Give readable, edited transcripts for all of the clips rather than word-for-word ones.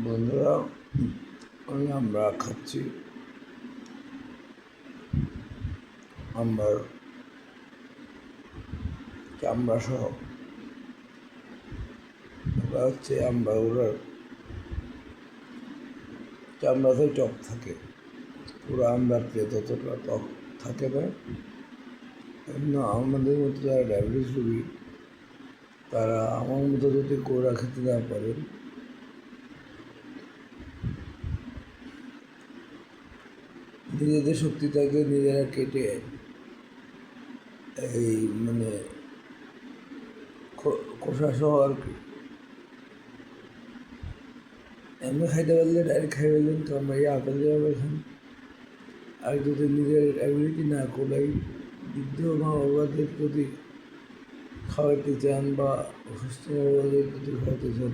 বন্ধুরা, আমরা খাচ্ছি আমরার চামড়া সহ। ওটা হচ্ছে আমরা ওরার চামড়াতে টক থাকে, পুরো আমড়াতে ততটা টক থাকে না। আমাদের মতো যারা ডায়াবেটিস রোগী, তারা আমার মতো যদি কোড়া খেতে না পারেন, নিজেদের শক্তিটাকে নিজেরা কেটে এই খোসা সহ আর কি এমনি খাইতে পারলে ডাইরেক্ট খাই ফেললেন, কামড়াইয়া আপেল যেভাবে খান। আর যদি নিজের অ্যাবিলিটি না কোলাই বৃদ্ধ মা বাবাদের যদি খাওয়াতে চান বা অসুস্থ মা বাবাদের যদি খাওয়াতে চান,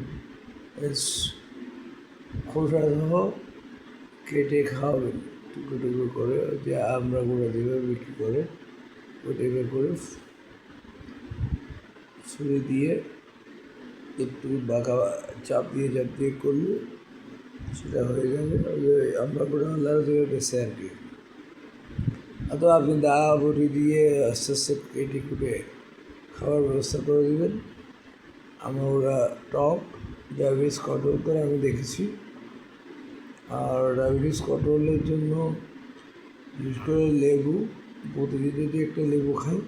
খোসা সহ কেটে খাওয়াবেন, টুকরো টুকরো করে, যে আমরা গুঁড়া দিয়ে বিক্রি করে ওইটা করে ছুরি দিয়ে একটু বাঁকা চাপ দিয়ে করলে সেটা হয়ে যাবে। আমরা গুঁড়া হলার দিয়ে বেছে আর কি। অথবা আপনি দা বটি দিয়ে আস্তে আস্তে কেটে কুটে খাওয়ার ব্যবস্থা করে দেবেন। আমরা টক ডায়াবেটিস কন্ট্রোল করে আমি দেখেছি। আর ডায়াবেটিস কন্ট্রোলের জন্য বিশেষ করে লেবু, প্রতিদিন যদি একটা লেবু খাই,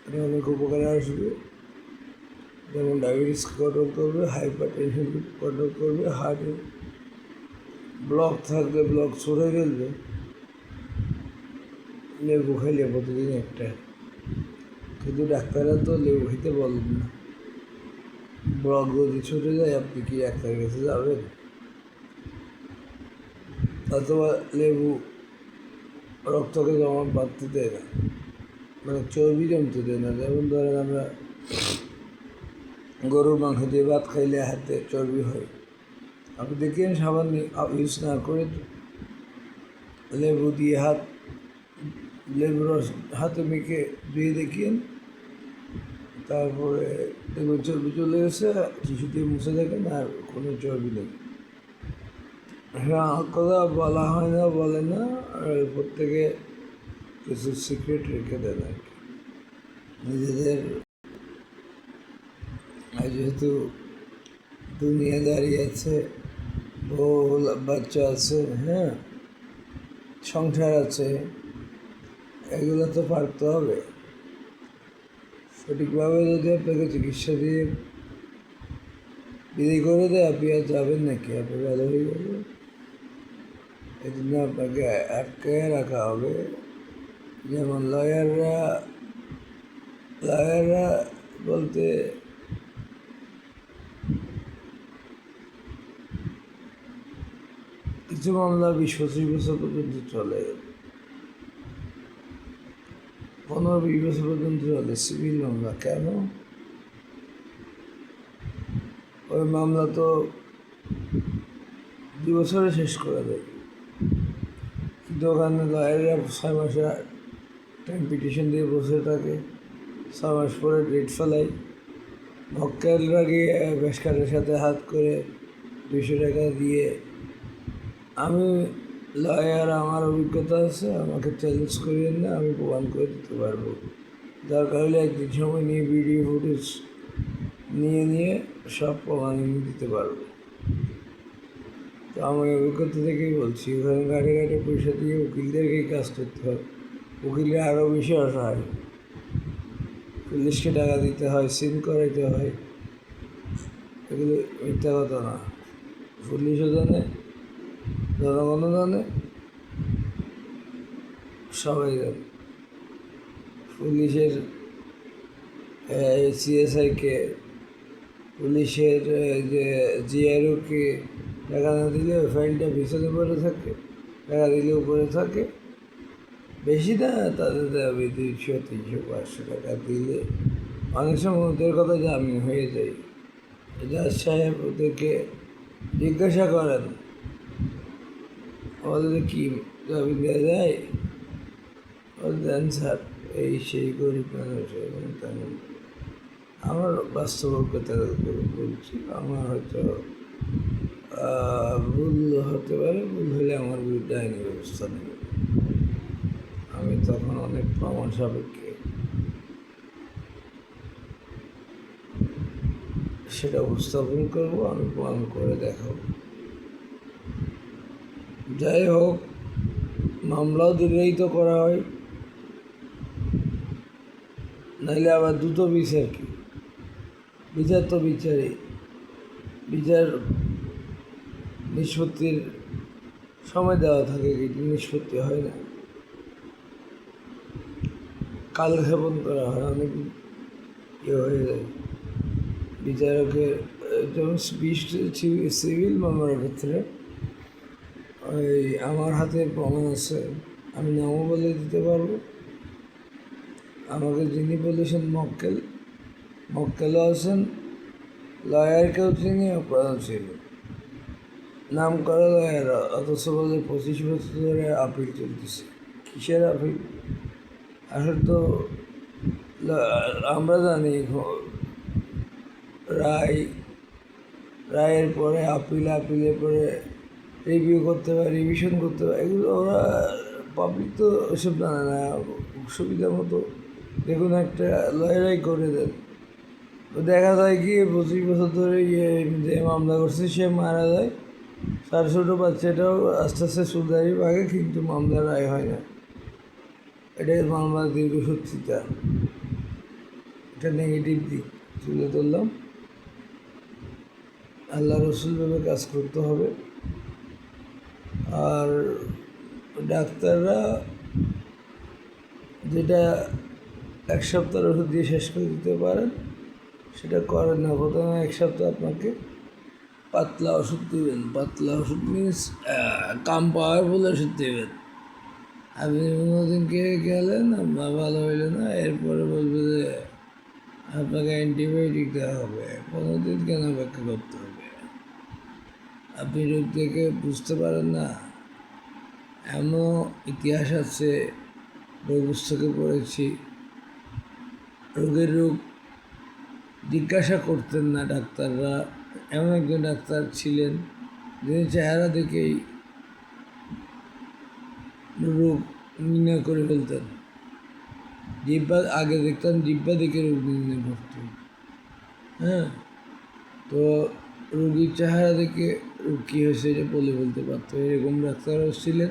এটা অনেক উপকারে আসবে। যেমন ডায়াবেটিস কন্ট্রোল করবে, হাইপার টেনশন কন্ট্রোল করবে, হার্টের ব্লক থাকলে ব্লক সরে ফেলবে লেবু খাইলে প্রতিদিন একটা। কিন্তু ডাক্তাররা তো লেবু খেতে বলেন না। ব্লক যদি ছুটে যায়, আপনি কি ডাক্তারের কাছে যাবেন? অথবা লেবু রক্তকে জমা বাড়তে দেয় না, চর্বি জমতে দেয় না। যেমন ধরেন আমরা গরুর মাংস দিয়ে ভাত খাইলে হাতে চর্বি হয়, আপনি দেখেন সাবান ইউজ না করে লেবু দিয়ে লেবুর রস হাতে মেখে ধুয়ে দেখিয়েন, তারপরে দেখবেন চর্বি চলে গেছে, টিস্যু দিয়ে মুছে দেখেন আর কোনো চর্বি নেই। হ্যাঁ, কথা বলা হয় না, বলে না, আর এরপর থেকে কিছু সিক্রেট রেখে দেন আর কি নিজেদের। যেহেতু দুনিয়া দাঁড়িয়ে আছে, বউ বাচ্চা আছে, হ্যাঁ, সংসার আছে, এগুলো তো পারতে হবে। সঠিকভাবে যদি আপনাকে চিকিৎসা দিয়ে বিধি করে দেয়, আপনি আর যাবেন নাকি? আপনি ভালো হয়ে যাবে। এই জন্য আপনাকে আটকে রাখা হবে। যেমন লয়াররা বলতে কিছু মামলা 20-25 বছর পর্যন্ত চলে, 15-20 বছর পর্যন্ত চলে সিভিল মামলা। কেন? ওই মামলা তো 2 বছরে শেষ করে দেয়, কিন্তু ওখানে লয়াররা 6 মাসে টাইম পিটিশন দিয়ে বসে থাকে, 6 মাস পরে ডেট ফেলায়। মক্কেলরা গিয়ে পেশকারের সাথে হাত করে 200 টাকা দিয়ে, আমি লয়ার, আমার অভিজ্ঞতা আছে, আমাকে চ্যালেঞ্জ করিয়েন না, আমি প্রমাণ করে দিতে পারবো। দরকার হলে একদিন সময় নিয়ে ভিডিও ফুটেজ নিয়ে সব প্রমাণ দিতে পারবো। তো আমার অভিজ্ঞতা থেকেই বলছি, ওখানে ঘাটে ঘাটে পয়সা দিয়ে উকিলদেরকেই কাজ করতে হয়। উকিলরা আরও বেশি অসহায়, পুলিশকে টাকা দিতে হয়, সিন করাইতে হয়। এগুলো মিথ্যা কথা না, পুলিশও জানে, জনগণও জানে, সবাই জানে। পুলিশের সিএসআইকে, পুলিশের যে জিআরওকে টাকা না দিলে ফাইলটা পিছনে পড়ে থাকে, টাকা দিলে উপরে থাকে। বেশি না, তাদের দেবে 200-300-500 টাকা দিলে অনেক সময় ওদের কথা জামিন হয়ে যায়। জাজ সাহেব ওদেরকে জিজ্ঞাসা করেন, ওদের কি জামিন দেওয়া যায়? দেন স্যার, এই সেই গরিব মানুষ এবং তেমন। আমার বাস্তব অভিজ্ঞতা বলছি, আমার হয়তো ভুল হতে পারে, ভুল হলে আমার বিরুদ্ধে আইনি ব্যবস্থা নেবে। আমি তখন অনেক প্রমাণ সাপেক্ষে সেটা উপস্থাপন করবো, আমি প্রমাণ করে দেখাবো। যাই হোক, মামলাও দীর্ঘায়িত করা হয়, নাইলে আবার দ্রুত বিচার কি? বিচার তো বিচারই, বিচার নিষ্পত্তির সময় দেওয়া থাকে, কিন্তু নিষ্পত্তি হয় না, কালক্ষেপণ করা হয়, অনেক ইয়ে হয়ে যায় বিচারকের। যেমন সিভিল মামলার ক্ষেত্রে ওই আমার হাতে প্রমাণ আছে, আমি নামও বলে দিতে পারবো। আমাকে যিনি বলেছেন মক্কেলও আছেন, লয়ারকেও চিনি, অপরাধ ছিল, নাম করা লয়ার, অথচ বলে 25 বছর ধরে আপিল চলতেছে। কিসের আপিল? আসলে তো আমরা জানি রায়ের পরে আপিলের পরে রিভিউ করতে পারে, রিভিশন করতে পারে, এগুলো ওরা পাবলিক তো ওসব জানে না। সুবিধা মতো দেখুন একটা লয়ারাই করে দেন, দেখা যায় কি 25 বছর ধরে যে মামলা করছে সে মারা যায়, তার ছোটো বাচ্চাটাও আস্তে আস্তে সুদারি ভাগে, কিন্তু মামলা রায় হয় না। এটাই মামলার দীর্ঘসূত্রিতা, একটা নেগেটিভ দিক তুলে ধরলাম। আল্লাহ রসুলভাবে কাজ করতে হবে। আর ডাক্তাররা যেটা 1 সপ্তাহের ওষুধ দিয়ে শেষ করে দিতে পারেন, সেটা করেন না। প্রথমে 1 সপ্তাহ আপনাকে পাতলা ওষুধ দেবেন। পাতলা ওষুধ মিনস কাম পাওয়ারফুল ওষুধ দেবেন। আপনি 15 দিন গেলেন, আপনার ভালো হইল না, এরপরে বলবে যে আপনাকে অ্যান্টিবায়োটিক দেওয়া হবে। 15 দিন কেন অপেক্ষা করতে হবে? আপনি রোগ থেকে বুঝতে পারেন না? এমনও ইতিহাস আছে, বই পুস্তকে পড়েছি, রোগ জিজ্ঞাসা করতেন না ডাক্তাররা। এমন একজন ডাক্তার ছিলেন যিনি চেহারা দেখেই রোগ নির্ণয় করে ফেলতেন। আগে দেখতাম জিহ্বা দেখে রোগ নির্ণয় করতেন। হ্যাঁ, তো রোগীর চেহারা দেখে রোগ কী হয়েছে এটা বলে বলতে পারতো। এরকম ডাক্তারও ছিলেন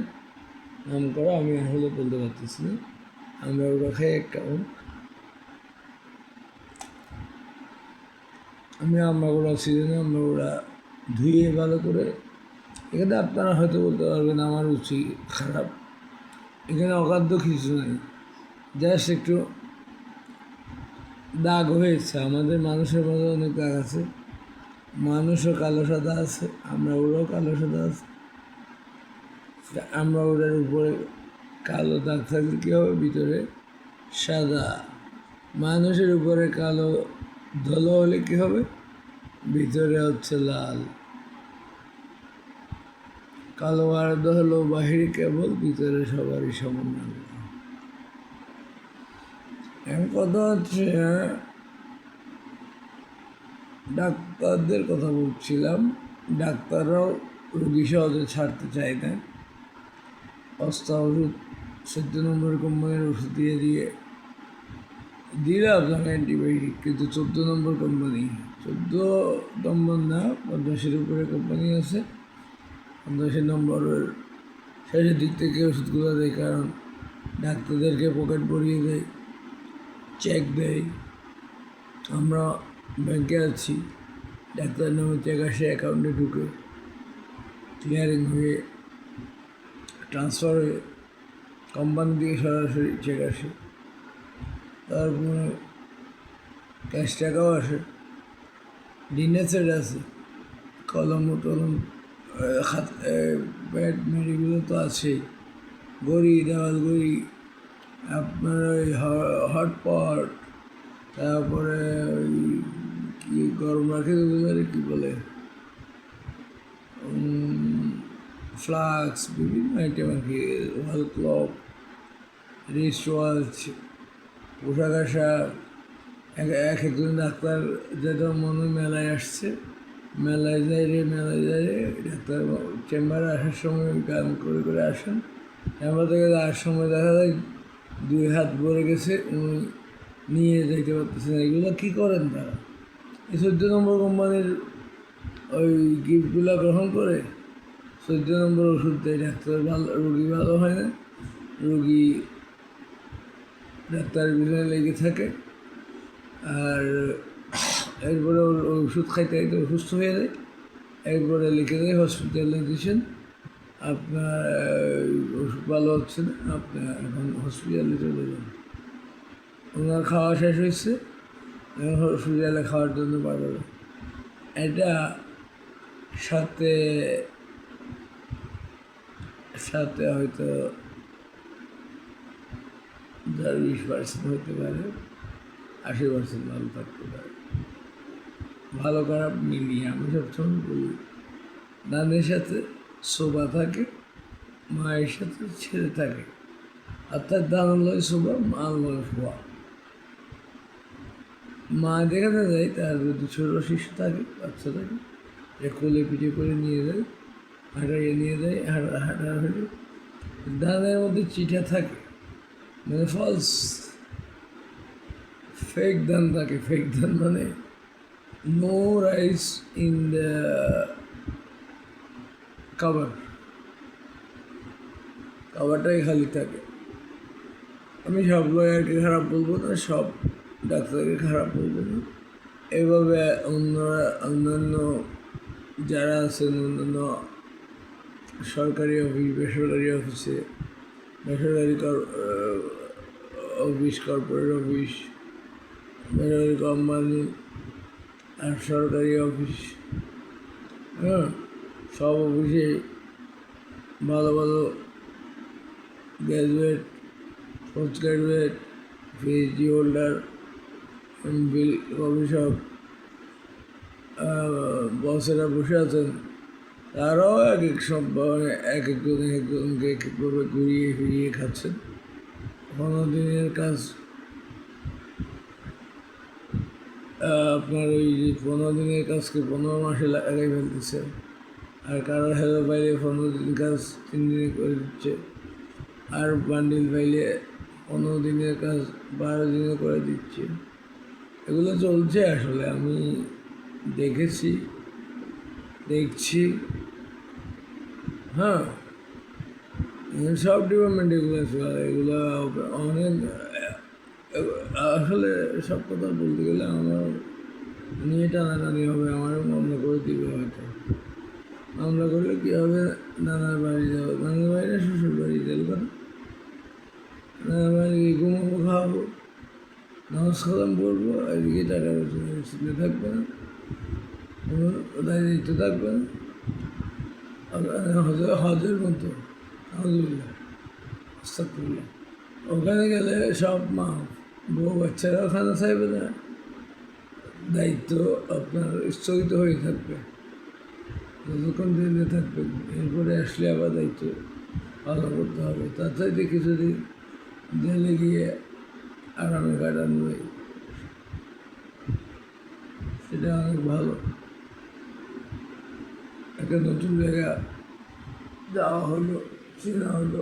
নাম করা, আমি আসলে বলতে পারতেছি না। আমরা ওরা খাই একটা আমি আমরাগুলো সিজনে আমরাগুলা ধুয়ে ভালো করে। এখানে আপনারা হয়তো বলতে পারবেন আমার রুচি খারাপ, এখানে অখাদ্য কিছু নাই, জাস্ট একটু দাগ হয়েছে। আমাদের মানুষের মধ্যে অনেক দাগ আছে, মানুষও কালো সাদা আছে, আমরা ওরাও কালো সাদা আছে। আমরা ওটার উপরে কালো দাগ থাকলে কী হবে? ভিতরে সাদা। মানুষের উপরে কালো ধলো হলে কী হবে? ভিতরে হচ্ছে লাল। কালো আর হলো বাহিরে কেবল, ভিতরে সবারই সমান। এখন কথা হচ্ছে ডাক্তারদের কথা বলছিলাম। ডাক্তাররাও রুগী সহজে ছাড়তে চায় না। সস্তা ওষুধ 14 নম্বর কোম্পানির ওষুধ দিলে আপনাকে অ্যান্টিবায়োটিক, কিন্তু 14 নম্বর কোম্পানি, 14 নম্বর না, 50-এর উপরে কোম্পানি আছে। 50 নম্বরের শেষের দিক থেকে ওষুধগুলো দেয়, কারণ ডাক্তারদেরকে পকেট ভরিয়ে দেয়, চেক দেয়। আমরা ব্যাংকে আছি, ডাক্তারের নামে চেক আসে, অ্যাকাউন্টে ঢুকে ক্লিয়ারিং হয়ে ট্রান্সফার হয়ে কোম্পানি থেকে সরাসরি চেক আসে, তারপরে ক্যাশ টাকাও আসে, ডিনেসেড আছে, কলম টলম ব্যাট মেডিগুলো তো আছেই, গড়ি, দেওয়াল গড়ি, আপনার ওই হটপট, তারপরে ওই কী গরম রাখে ওগুলো কী বলে, ফ্লাক্স, বিভিন্ন আইটেম আর কি, ওয়াল ক্লক, রিস্ট ওয়াচ, পোশাক আশাক। একজন ডাক্তার যেটা মনে মেলায় আসছে, মেলায় যায় রে ডাক্তার চেম্বারে আসার সময় গান করে করে আসেন। চেম্বার থেকে যাওয়ার সময় দেখা যায় 2 হাত ভরে গেছে, উনি নিয়ে যাইতে পারতেছেন। এগুলো কী করেন তারা? এই 14 নম্বর কোম্পানির ওই গিফটগুলো গ্রহণ করে 14 নম্বর ওষুধ দেয়। ডাক্তার ভালো, রোগী ভালো হয় না, রোগী ডাক্তারের পিছনে লেগে থাকে, আর এরপরে ওষুধ খাইতে খাইতে অসুস্থ হয়ে যায়। এরপরে লিখে দেয় হসপিটালাইজেশন, আপনার ওষুধ ভালো হচ্ছে না, আপনার এখন হসপিটালে চলে যান। ওনার খাওয়া শেষ হয়েছে, এখন হসপিটালে খাওয়ার জন্য পাঠাবে। এটা সাথে সাথে হয়তো 20% হতে পারে, 80% ভালো থাকতে পারে। ভালো খারাপ মিলিয়ে আমি সবসময় বলি, নানের সাথে শোভা থাকে, মায়ের সাথে ছেলে থাকে, অর্থাৎ দান লয় শোভা, মা লয় শোভা। মা যেখানে যায় তার যদি ছোট শিশু থাকে, বাচ্চা থাকে, এ কোলে পিঠে করে নিয়ে যায়, হাঁটাইয়ে নিয়ে যায়, হাঁটা হলে ধানের মধ্যে চিঠা থাকে, মানে ফলস, ফেক ধান থাকে। ফেক ধান মানে নো রাইস ইন দ্য কাভারটাই খালি থাকে। আমি সব লয়ারকে খারাপ বলবো না, সব ডাক্তারকে খারাপ বলবো না। এভাবে অন্যান্য যারা আছেন, অন্যান্য সরকারি অফিস, বেসরকারি অফিসে, বেসরকারি অফিস, কর্পোরেট অফিস, বেসরকারি কোম্পানি আর সরকারি অফিস, হ্যাঁ, সব অফিসে ভালো ভালো graduate, post graduate, PhD holder, MPhil, গবেষক বসেরা বসে আছেন। তারাও এক একজন এক একজনকে এক একভাবে ঘুরিয়ে ফিরিয়ে খাচ্ছেন। 15 দিনের কাজ আপনার ওই 15 দিনের কাজকে 15 মাসে লাগাই ফেলতেছে। আর কারো হেলো পাইলে 15 দিন কাজ 3 দিনে করে দিচ্ছে, আর বান্ডিল পাইলে 15 দিনের কাজ 12 দিনে করে দিচ্ছে। এগুলো চলছে আসলে, আমি দেখছি, হ্যাঁ, সব ডিপার্টমেন্ট এগুলো চলে। এগুলো অনেক, আসলে সব কথা বলতে গেলে আমার নিয়ে টানাটানি হবে, আমারও মামলা করে দিবে হয়তো। মামলা করলে কী হবে, নানার বাড়ি যাবো, নানার বাড়ি না শ্বশুর বাড়ি যাবো, কথা নানার বাড়ি ঘুমাবো, খাওয়াবো, নামাজ কালাম পড়বো, এদিকে টাকা রসিদে থাকবে না, কোনো দায়িত্ব থাকবে না। হজের মতো, আলহামদুলিল্লাহ, আস্তাগফিরুল্লাহ। ওখানে গেলে সব মা বউ বাচ্চারাও খানা চাইবে না, দায়িত্ব আপনার স্থগিত হয়ে থাকবে যতক্ষণ জেলে থাকবেন। এরপরে আসলে আবার দায়িত্ব পালন করতে হবে। তার চাইতে কিছুদিন জেলে গিয়ে আরামে কাটানো যায়, সেটা অনেক ভালো। একটা নতুন জায়গা যাওয়া হলো, চেনা হলো,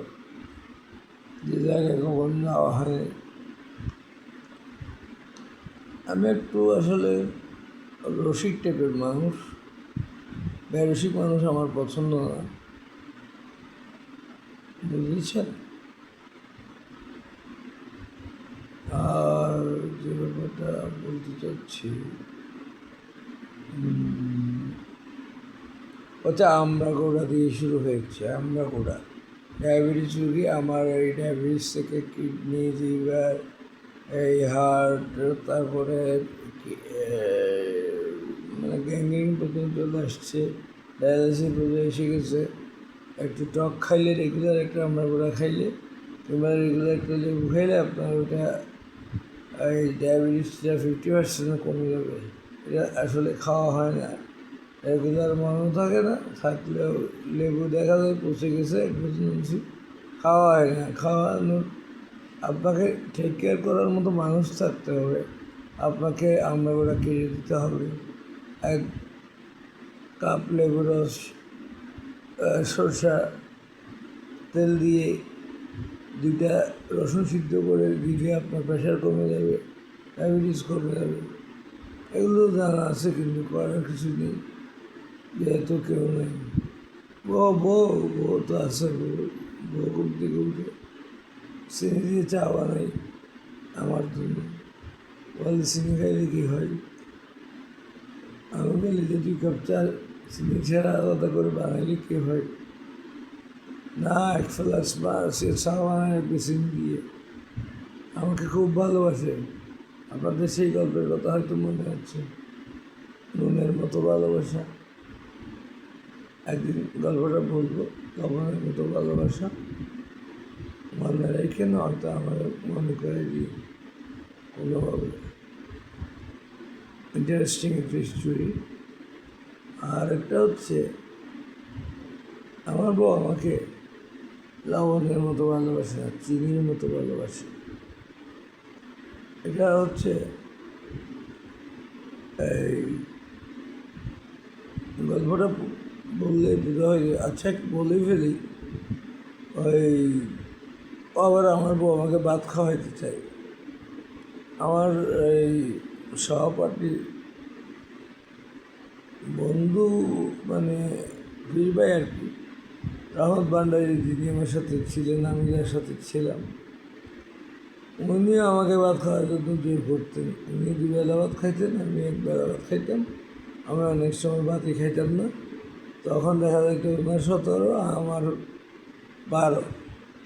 যে জায়গায় কখন যাওয়া হয়। আমি একটু আসলে রসিক টাইপের মানুষ, বেরসিক মানুষ আমার পছন্দ না, বুঝেছেন। আর যে ব্যাপারটা বলতে চাচ্ছি, আচ্ছা, আমরা গোড়া দিয়ে শুরু হয়েছে। আমরা গোড়া ডায়াবেটিস রুগী, আমার এই ডায়াবেটিস থেকে কিডনি, লিভার, এই হার্ট, তারপরে মানে গ্যাংগ্রিন পর্যন্ত চলে আসছে, ডায়ালিসিস পর্যন্ত এসে গেছে। একটু টক খাইলে, রেগুলার একটা আমরা গোড়া খাইলে কিংবা রেগুলার একটা লেবু খাইলে আপনার ওটা এই ডায়াবেটিসটা 50% কমে যাবে। এটা আসলে খাওয়া হয় না, রেগুলার মনেও থাকে না, থাকলেও লেবু দেখা যায় পচে গেছে, খাওয়া হয় না। খাওয়ানোর আপনাকে টেক কেয়ার করার মতো মানুষ থাকতে হবে, আপনাকে আমরা ওরা কেড়ে দিতে হবে। কাপ লেবু রস, সরষা তেল দিয়ে 2টা রসুন সিদ্ধ করে দিলে আপনার প্রেশার কমে যাবে, ডায়াবেটিস কমে যাবে। এগুলো জানা আছে, কিন্তু করার কিছু নেই, যেহেতু কেউ নেই। বউ তো আছে, বউ ঘুমতে ঘুমতে চিনি দিয়ে চা বানাই আমার জন্য। বলে চিনি খাইলে কী হয়? আমি বলি যে 2 কাপ চা চিনি ছাড়া আলাদা করে বানাইলে কী হয়? না, 1 ফ্লাস সে চা বানায় একটু চিনি দিয়ে। আমাকে খুব ভালোবাসে। আপনাদের সেই গল্পের কথা হয়তো মনে হচ্ছে, নুনের মতো ভালোবাসা। একদিন গল্পটা বলবো, লবণের মতো ভালোবাসা। মনে রেখে নয়তো আমার মনে করে দিই কোনোভাবে। ইন্টারেস্টিং একটা স্টোরি। আর একটা হচ্ছে, আমার বউ আমাকে লবণের মতো ভালোবাসে না, চিনির মতো ভালোবাসে। এটা হচ্ছে এই গল্পটা বললে বোঝা হয়। আচ্ছা, বলেই ফেলি। ওই আবার আমার বউ আমাকে ভাত খাওয়াইতে চাই। আমার এই সহপাঠী বন্ধু, মানে বীর ভাই আর কি, রহমত ভান্ডারী, যিনি আমার সাথে ছিলেন, আমি যার সাথে ছিলাম, উনিও আমাকে ভাত খাওয়ার জন্য জোর করতেন। উনি 2 বেলা ভাত খাইতেন, আমি 1 বেলা ভাত খাইতাম। আমরা অনেক সময় ভাতই খাইতাম না। তখন দেখা যেত ওনার 17, আমার 12।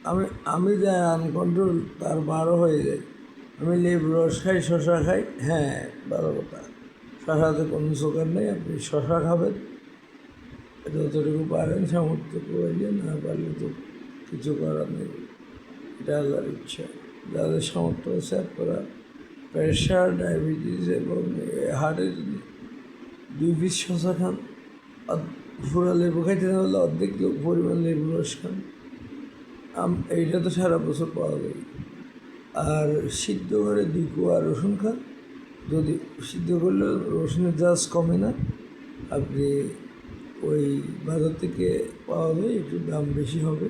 আমি আমি যা আনকন্ট্রোল, তার 12 হয়ে যায়। আমি লেবু রস খাই, শশা খাই। হ্যাঁ, ভালো কথা, শশাতে কোনো সুগার নেই। আপনি শশা খাবেন, যতটুকু পারেন, সামর্থ্য প্রয়োজন, না পারলে তো কিছু করার নেই, এটা আল্লাহর ইচ্ছা। যাদের সামর্থ্য আছে, আপনারা প্রেশার, ডায়াবেটিস এবং হার্টের 2 পিস শশা খান। পুরো লেবু খাইতে না হলে অর্ধেক পরিমাণ লেবু রস খান। এইটা তো সারা বছর পাওয়া যায়। আর সিদ্ধ করে 2 কোয়া রসুন খান। যদি সিদ্ধ করলে রসুনের জাজ কমে না, আপনি ওই বাজার থেকে পাওয়া যায়, একটু দাম বেশি হবে।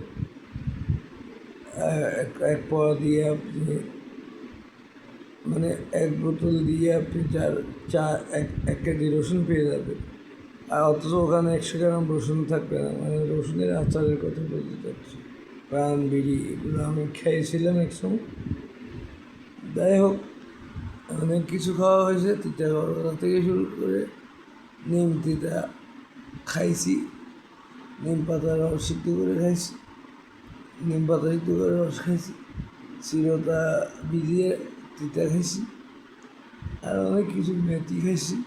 এক পোয়া দিয়ে আপনি, মানে 1 বোতল দিয়ে আপনি এক কেজি রসুন পেয়ে যাবেন। আর অথচ ওখানে 100 গ্রাম রসুন থাকবে না। মানে রসুনের আচারের কথা বলতে চাচ্ছি, পান, বিড়ি, এগুলো আমি খেয়েছিলাম এক সময়। যাই হোক, অনেক কিছু খাওয়া হয়েছে। তিতা খাওয়া থেকে শুরু করে নিম তিতা খাইছি, নিম পাতার রস সিদ্ধ করে খাইছি, নিম পাতা সিদ্ধ করে রস খাইছি, চিরতা ভিজিয়ে তিতা খাইছি, আর অনেক কিছু, মেথি খাইছি।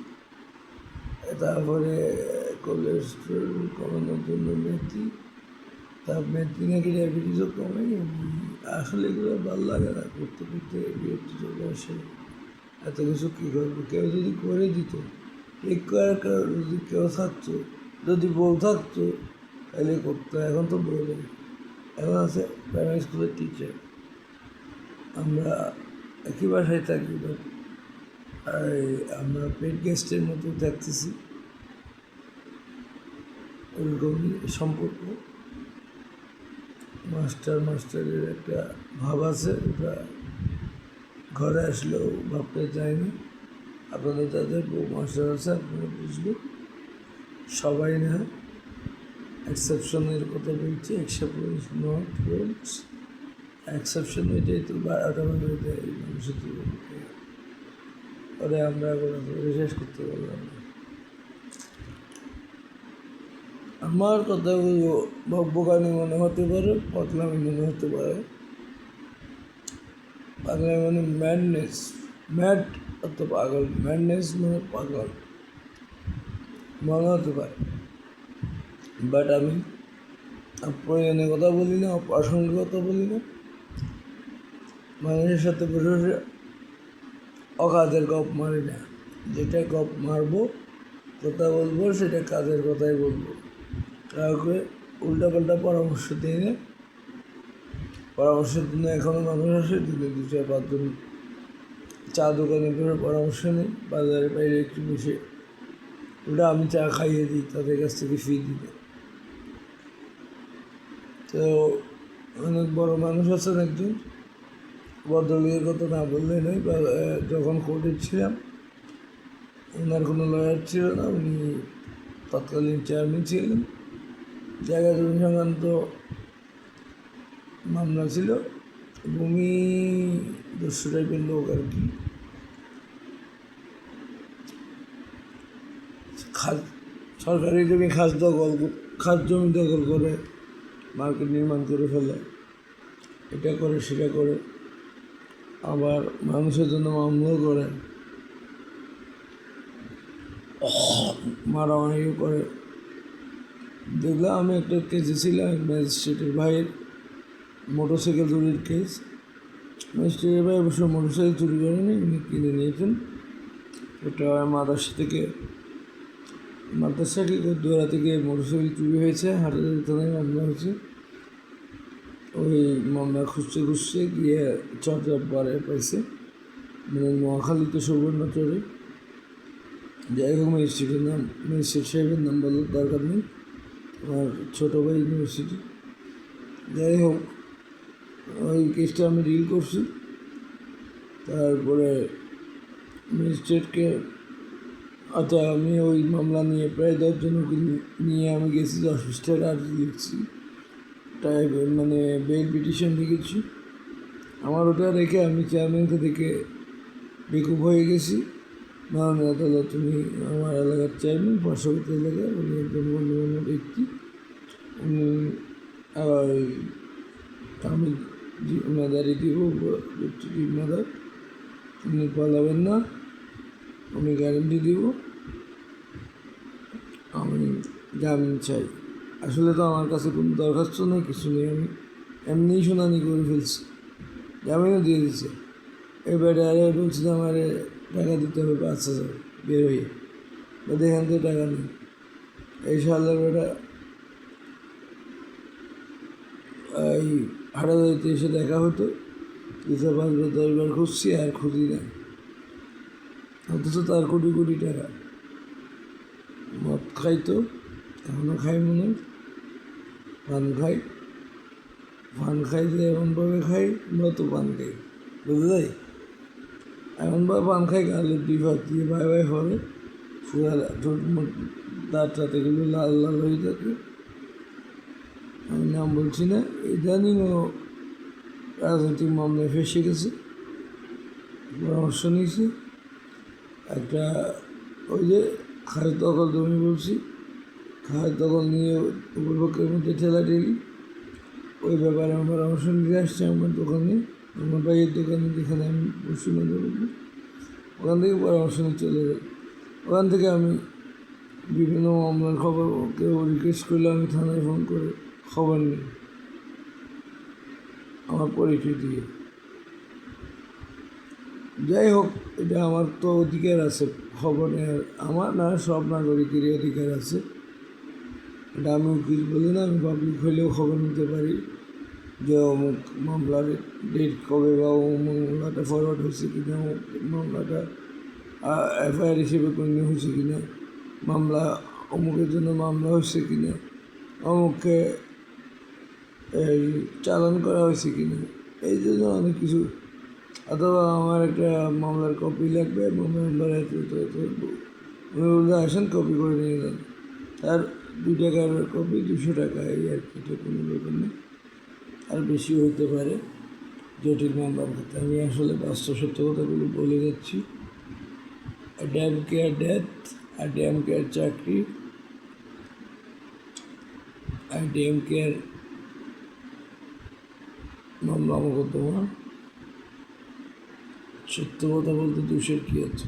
তারপরে কোলেস্ট্রল কমানোর জন্য মেথি, তার মেথি নাকি ডায়াবেটিসও কমে। আসলে এগুলো ভালো লাগে না, করতে করতে বিরক্তি চলে আসে। এত কিছু কী করবো? কেউ যদি করে দিত, ঠিক করার যদি কেউ থাকতো, যদি বউ থাকতো, তাহলে করতো। এখন তো বউ নেই, এখন আছে প্রাইমারি স্কুলের টিচার। আমরা একই বাসায় থাকি, বাট আমরা পেট গেস্টের মতো থাকতেছি, ওরকমই সম্পর্ক। মাস্টারের একটা ভাব আছে, ওটা ঘরে আসলেও ভাবতে চাই না। আপনাদের যাদের বউ মাস্টার আছে, আপনারা বুঝবেন। সবাই না, এক্সেপশনের কথা বলছি, exception is not rules. Exception এটাই তো 12টা বাজে দেয় মানুষের জীবনকে। পরে আমরা শেষ করতে পারলাম না। আমার কথাগুলো বকবকানি মনে হতে পারে, পাগলামি মনে হতে পারে। পাগলামি মানে ম্যাডনেস, ম্যাড অর্থ পাগল, ম্যাডনেস মানে পাগল মনে হতে পারে। বাট আমি প্রয়োজনীয় কথা বলি না, অপ্রাসঙ্গিক কথা বলি না। মানুষের সাথে বসে বসে অকাজের গপ মারি না। যেটা গপ মারবো, কথা বলবো, সেটা কাজের কথাই বলবো। কাউকে উল্টাপাল্টা পরামর্শ দিই না। পরামর্শের জন্য এখনও মানুষ আসে, দিলে 2-4-5 জন চা দোকানে করে পরামর্শ নেই, বাজারে বাইরে একটু বসে ওটা আমি চা খাইয়ে দিই, তাদের কাছ থেকে ফি দিই। তো অনেক বড় মানুষ আছেন একজন, ভদ্রলোকের কথা না বললে নয়। যখন কোর্টে ছিলাম, ওনার কোনো লয়ার ছিল না, উনি তৎকালীন চেয়ারম্যান ছিলেন। জায়গা জমি সংক্রান্ত মামলা ছিল, ভূমি দস্যু টাইপের লোক আর কি। সরকারি জমি খাস জমি দখল করে মার্কেট নির্মাণ করে ফেলে, এটা করে সেটা করে, আবার মানুষের জন্য মামলাও করে, মারামারিও করে। দেখলাম আমি একটা কেসে ছিলাম, ম্যাজিস্ট্রেটের ভাইয়ের মোটরসাইকেল চুরির কেস। ম্যাজিস্ট্রেটের ভাই অবশ্য মোটরসাইকেল চুরি করেনি, উনি কিনে নিয়েছেন। ওটা মাদ্রাসা কি দোয়া থেকে মোটরসাইকেল চুরি হয়েছে, হাটাজারি থানায় মামলা হয়েছে। ওই মামলা খুঁজতে গিয়ে চট্টগ্রামে পাইছে, মানে নোয়াখালীতে সুবর্ণচরে। যাই হোক, ম্যাজিস্ট্রেট সাহেবের নাম বলার দরকার নেই, আমার ছোটো ভাই ইউনিভার্সিটি। যাই হোক, ওই কেসটা আমি ডিল করছি। তারপরে ম্যাজিস্ট্রেটকে আমি ওই মামলা নিয়ে প্রায় 10 জনকে নিয়ে আমি গেছি, 10 পৃষ্ঠার আর্জি লিখছি, মানে বেল পিটিশন লিখেছি। আমার ওটা রেখে আমি চেয়ারম্যানকে দেখে বেকুব হয়ে গেছি। মাননীয় আদালত, তুমি আমার এলাকার চেয়ারম্যান, পার্শ্ববর্তী এলাকায়, উনি একজন গণ্যমান্য ব্যক্তি, উনি আমি জিম্মাদারি দিব, জিম্মাদার, উনি পালাবেন না, উনি গ্যারেন্টি দিব, আমি জামিন চাই। আসলে তো আমার কাছে কোনো দরখাস্ত নেই, কিছু নেই, আমি এমনিই শুনানি করে ফেলছি, জামিনও দিয়ে দিচ্ছে। এবারে বলছি যে আমার টাকা দিতে হবে 5,000 বের হয়ে, এখান থেকে টাকা নেই। এই সালের বেটা এই হাটাজারিতে এসে দেখা হতো, 2-5 বার 10 বার খুঁজছি, আর খুঁজি না। অথচ তার কোটি কোটি টাকা। মদ খাইতো, এখনও খাই মনে হয়, পান খাই যে এমনভাবে খাই, আমরা তো পান খাই, বুঝতে যাই এমনভাবে পান খাই, গালের ডিভার দিয়ে বাই হবে, পুরা দাঁত এগুলো লাল লাল হয়ে থাকে। আমি নাম বলছি না। ইদানিংও রাজনৈতিক মামলায় ফেসে গেছে, পরামর্শ নিয়েছি। একটা ওই যে খাস দখল জমি বলছি, খাস দখল নিয়ে উপভোগের মধ্যে ঠেলাঠেলি, ওই ব্যাপারে আমার পরামর্শ নিতে আসছে আমার দোকানে, আমার ভাইয়ের দোকানে, যেখানে আমি বসি না, ওখান থেকে পরামর্শ নিয়ে চলে যাই। ওখান থেকে আমি বিভিন্ন মামলার খবর, কেউ রিকোয়েস্ট করলে আমি থানায় ফোন করে খবর নিই, আমার পরিচয় দিয়ে। যাই হোক, এটা আমার তো অধিকার আছে খবর নেওয়ার, আমার না, সব নাগরিকেরই অধিকার আছে। এটা আমি উকিল বলি না, আমি পাবলিক হলেও খবর নিতে পারি যে অমুক মামলার ডেট কবে, বা অমুক মামলাটা ফরওয়ার্ড হয়েছে কিনা, অমুক মামলাটা এফআইআর হিসেবে গণ্য হয়েছে কিনা, মামলা অমুকের জন্য মামলা হয়েছে কিনা, অমুককে এই চালান করা হয়েছে কিনা, এই জন্য অনেক কিছু। অথবা আমার একটা মামলার কপি লাগবে, মামলার উনি বলতে আসেন, কপি করে নিয়ে যান, তার 2 টাকার কপি 200 টাকা, এই আর কি, এটা কোনো ব্যাপার নেই। আর বেশি হতে পারে জটিল মামলার ক্ষেত্রে। আমি আসলে বাস্তব সত্য কথাগুলো বলে যাচ্ছি। ড্যাম কেয়ার ডেথ, আর ড্যাম কেয়ার চাকরি, আর ড্যাম কেয়ার মামলা মোকদ্দমা। সত্য কথা বলতে দোষের কী আছে?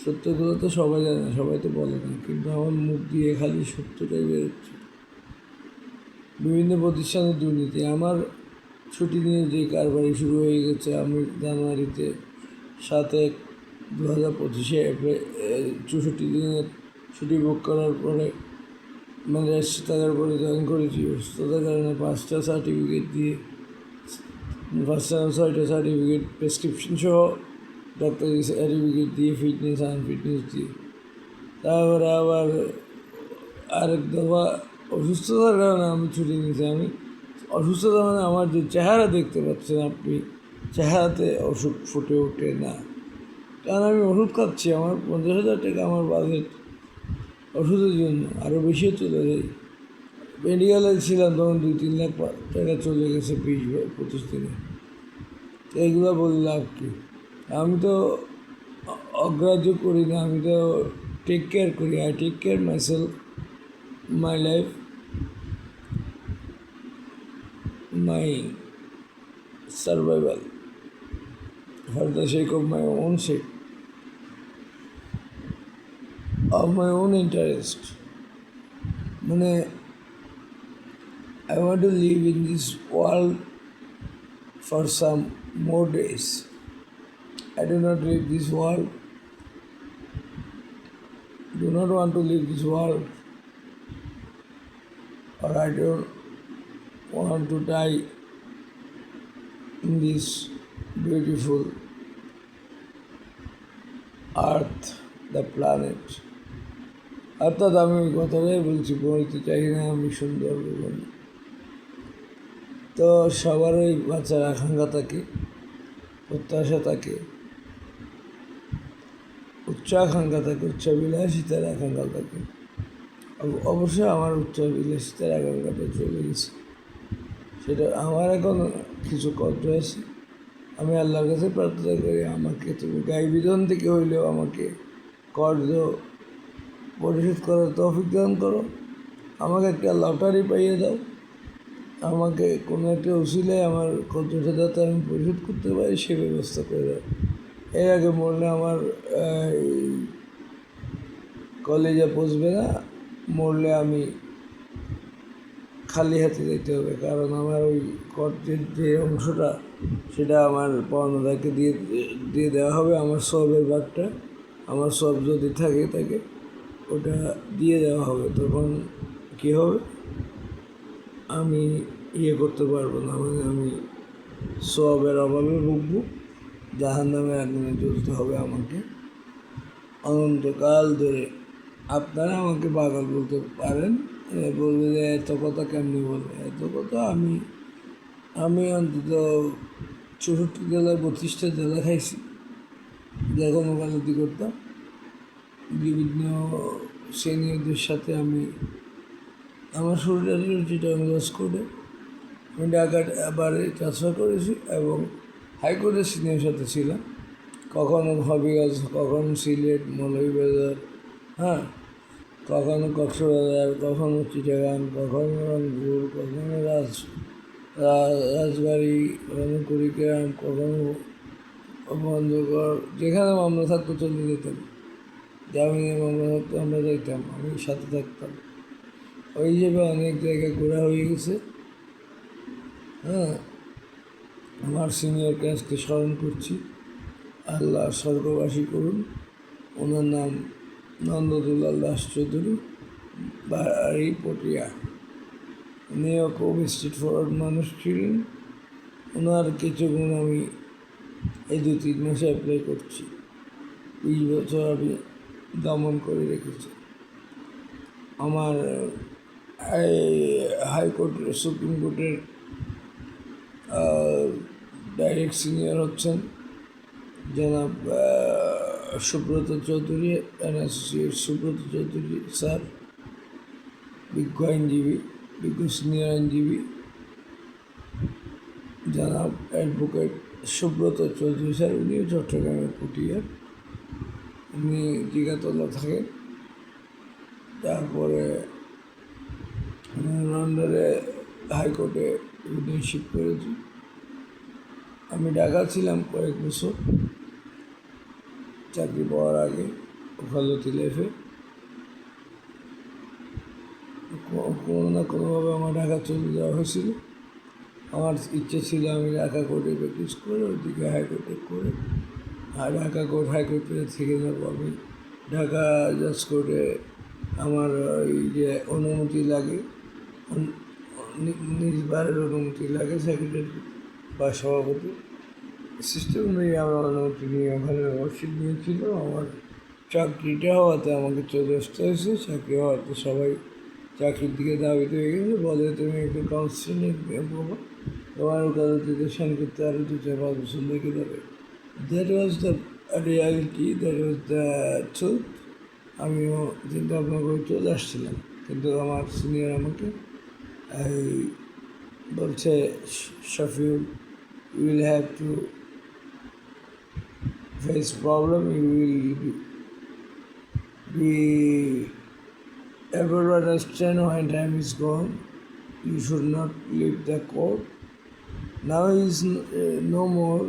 সত্য কথা তো সবাই জানে, সবাই তো বলে না, কিন্তু আমার মুখ দিয়ে খালি সত্যটাই বেরোচ্ছে। বিভিন্ন প্রতিষ্ঠানের দুর্নীতি, আমার ছুটি নিয়ে যে কারবারি শুরু হয়ে গেছে। আমি জানুয়ারিতে 7/1/2025 64 দিনের ছুটি বুক করার পরে, মানে রেস্ট থাকার পরে জয়েন করেছি। অসুস্থতার কারণে 5টা সার্টিফিকেট দিয়ে, 6টা সার্টিফিকেট, প্রেসক্রিপশন সহ ডাক্তারি সার্টিফিকেট দিয়ে, ফিটনেস আনফিটনেস দিয়ে তারপরে আবার আরেক দফা অসুস্থতার কারণে আমি ছুটি নিয়েছি। আমি অসুস্থতা মানে আমার যে চেহারা দেখতে পাচ্ছেন আপনি, চেহারাতে অসুখ ফুটে ওঠে না, কারণ আমি ওষুধ খাচ্ছি। আমার 50,000 টাকা আমার বাজেট ওষুধের জন্য, আরও বেশিও চলে যায়। মেডিকেলে ছিলাম তখন 2-3 লাখ টাকা চলে গেছে 20-25 দিনে। তো এইগুলো বলে লাভ কি? আমি তো অগ্রাহ্য করি না, আমি তো টেক কেয়ার করি। I take care my self, my life, my survival for the sake of my own sake, of my own interest. মানে I want to live in this world for some more days. I do not live this world, do not want to live this world, or I don't want to die in this beautiful earth, the planet. অর্থাৎ আমি ওই কথাটাই বলছি, বলতে চাই না আমি সুন্দর জীবন। তো সবারই বাচ্চার আকাঙ্ক্ষা থাকে, প্রত্যাশা থাকে, উচ্চাকাঙ্ক্ষা থাকে, উচ্চাবিলাসিতার আকাঙ্ক্ষা থাকে। অবশ্যই আমার উচ্চাবিলাসিতার আকাঙ্ক্ষাটা চলে গেছে, সেটা আমার এখন কিছু কষ্ট আছে। আমি আল্লাহর কাছে প্রার্থনা করি, আমাকে তুমি গাইবী ধন থেকে হইলেও আমাকে কর্জ পরিশোধ করার তৌফিক দান করো। আমাকে একটা লটারি পাইয়ে দাও, আমাকে কোনো একটা উসিলায় আমার কর্জটা যাতে আমি পরিশোধ করতে পারি সে ব্যবস্থা করে দাও। এর আগে মরলে আমার কলেজে পৌঁছবে না, মরলে আমি খালি হাতে যেতে হবে, কারণ আমার ওই কর্জের যে অংশটা সেটা আমার পাওনাদারকে দিয়ে দেওয়া হবে। আমার সবের ভাগটা, আমার সব যদি থাকে ওটা দিয়ে দেওয়া হবে। তখন কী হবে, আমি করতে পারবো না, মানে আমি সবের অভাবে ভুগবো, জাহান্নামে আগুনে জ্বলতে হবে আমাকে অনন্তকাল ধরে। আপনারা আমাকে পাগল বলতে পারেন, বলবে যে এত কথা কেমনি বলবে, এত কথা আমি অন্তত 64 জেলায় 32টা জেলা খাইছি, যখন ওকালতি করতাম বিভিন্ন সিনিয়রদের সাথে। আমার শরীরের চিটাগাং লস কোর্টে আমি ঢাকা বারে ট্রান্সফার করেছি এবং হাইকোর্টের সিনিয়র সাথে ছিলাম, কখনো হবিগঞ্জ, কখনো সিলেট, মৌলভীবাজার, হ্যাঁ, কখনো কক্সবাজার, কখনো চিটাগাং, কখনো রংপুর, কখনো রাজবাড়ি, কখনো কুড়িগ্রাম, কখনো বন্ধুগড়। যেখানে মামলা থাকতো চলে যেতাম, জামিনের মামলা থাকতো আমরা যাইতাম, আমি সাথে থাকতাম। ওই হিসেবে অনেক জায়গায় ঘোরা হয়ে গেছে। হ্যাঁ, আমার সিনিয়রকে আজকে স্মরণ করছি, আল্লাহ স্বর্গবাসী করুন। ওনার নাম নন্দদুলাল দাস চৌধুরী, বাড়ি পটিয়া। উনিও খুব স্ট্রিট ফরওয়ার্ড মানুষ ছিলেন। ওনার কিছু গুণ আমি এই 2-3 মাসে অ্যাপ্লাই করছি। 20 বছর আমি দমন করে রেখেছি। আমার হাইকোর্টের, সুপ্রিম কোর্টের ডাইরেক্ট সিনিয়র হচ্ছেন জনাব সুব্রত চৌধুরী, অ্যাসোসিয়েট সুব্রত চৌধুরী স্যার, বিজ্ঞ আইনজীবী, বিজ্ঞ সিনিয়র আইনজীবী জনাব অ্যাডভোকেট সুব্রত চৌধুরী স্যার। উনিও চট্টগ্রামের পটিয়ার, উনি জিগাতলা থাকেন। তারপরে লন্ডনে হাইকোর্টে রিলেশনশিপ করেছি। আমি ঢাকা ছিলাম কয়েক বছর চাকরি পাওয়ার আগে, ওকালতি লাইফে। কোনো না কোনোভাবে আমার ঢাকা চলে যাওয়া হয়েছিল। আমার ইচ্ছে ছিল আমি ঢাকা কোর্টে প্র্যাকটিস করে ওইদিকে হাইকোর্টে করে, আর ঢাকা কোর্ট হাইকোর্টে থেকে যাবো। আমি ঢাকা জাজ কোর্টে আমার ওই যে অনুমতি লাগে, নিজ বারের অনুমতি লাগে, সেক্রেটারি বা সভাপতি সিস্টেম নিয়ে আমার অনুমতি নিয়ে ওখানে মেম্বারশিপ নিয়েছিল। আমার চাকরিটা হওয়াতে আমাকে চলে আসতে হয়েছে। চাকরি হওয়াতে সবাই চাকরির দিকে ধাবিত হয়ে গেছে, বলে তুমি একটু কাউন্সিলিং পাবো, তোমার ওকালতিতে সাইন করতে আরও 2-4-5 বছর লেগে যাবে। That was the reality, that was the truth. আমিও চিন্তা ভাবনা করে চলে আসছিলাম, কিন্তু আমার সিনিয়র আমাকে এই বলছে, Shafiul, you will have to face problem, you will be able to understand when time is gone. You should not leave the court. Now he is no more.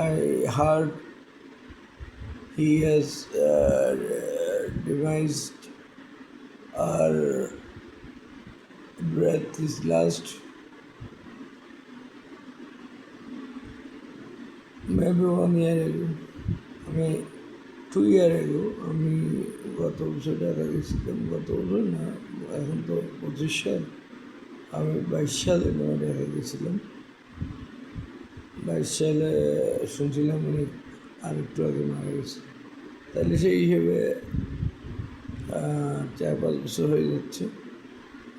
I heard he has devised our breath is last. Maybe 1 year ago. আমি 2 year ago আমি গত বছর ঢাকা গেছিলাম। গত বছর না, এখন তো 25 সাল, আমি 22 সালে মনে ঢাকা গেছিলাম। 22 সালে শুনছিলাম উনি আরেকটু আগে মারা গেছে। তাহলে সেই হিসেবে 4-5 বছর হয়ে যাচ্ছে।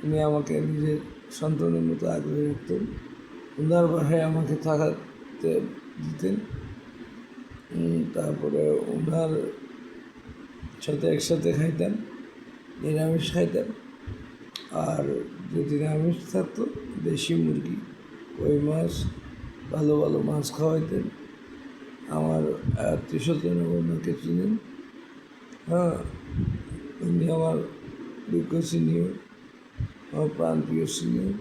উনি আমাকে নিজের সন্তানের মতো আগলে রাখতেন। ওনার বাসায় আমাকে থাকাতে দিতেন। তারপরে ওনার সাথে একসাথে খাইতাম, নিরামিষ খাইতাম। আর যদি নিরামিষ থাকতো, দেশি মুরগি, কই মাছ, ভালো ভালো মাছ খাওয়াইতেন। আমার আত্মীয়-স্বজন ওনাকে চিনেন। হ্যাঁ, উনি আমার বিজ্ঞ সিনিয়র, আমার প্রাণপ্রিয় সিনিয়র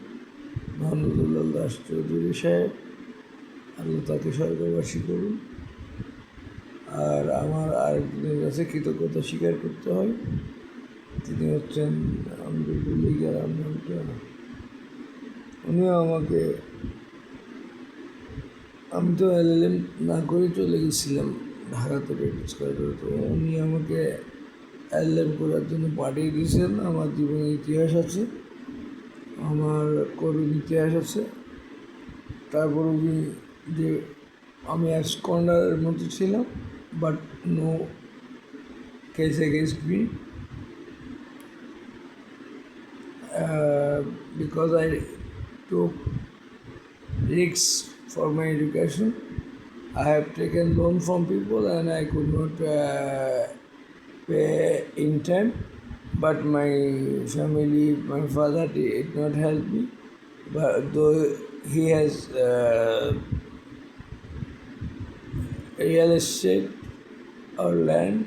মাহমুদুল্লাহ দাস চৌধুরী সাহেব, আল্লাহ তাকে স্বর্গবাসী করুন। আর আমার আরেকজনের কাছে কৃতজ্ঞতা স্বীকার করতে হয়, তিনি হচ্ছেন আমরুল লিগার নামটা। উনিও আমাকে, আমি তো LLM না করে চলে গেছিলাম ঢাকাতে প্র্যাকটিস করার জন্য, তো উনি আমাকে LLM করার জন্য পাঠিয়ে দিয়েছেন। আমার জীবনের ইতিহাস আছে, আমার করুণ ইতিহাস আছে। তারপর উনি যে আমি অ্যাবসকন্ডারের মতো ছিলাম, but no case against me, because I took risks for my education. I have taken loan from people and I could not pay in time, but my family, my father did not help me, but though he has real estate or land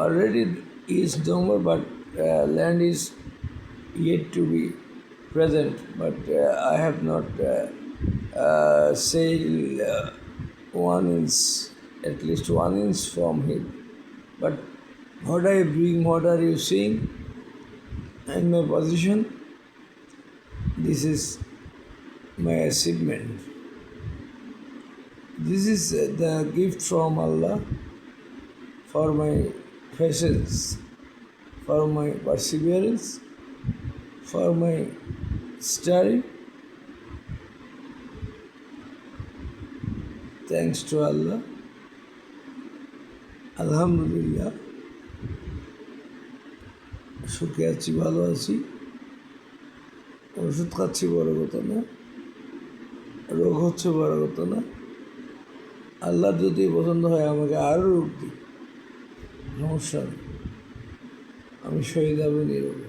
already is no more, but land is yet to be present, but I have not sailed 1 inch, at least 1 inch from him. But what I bring, what are you seeing in my position? This is my achievement. This is the gift from Allah for my patience, for my perseverance, for my study. Thanks to Allah. Alhamdulillah, সুখে আছি, ভালো আছি। ওষুধ খাচ্ছি বড় কথা না, রোগ হচ্ছে বড় কথা না। আল্লাহ যদি পছন্দ হয় আমাকে আরও রোগ দিই, সমস্যা নেই, আমি সয়ে যাবো নীরবে।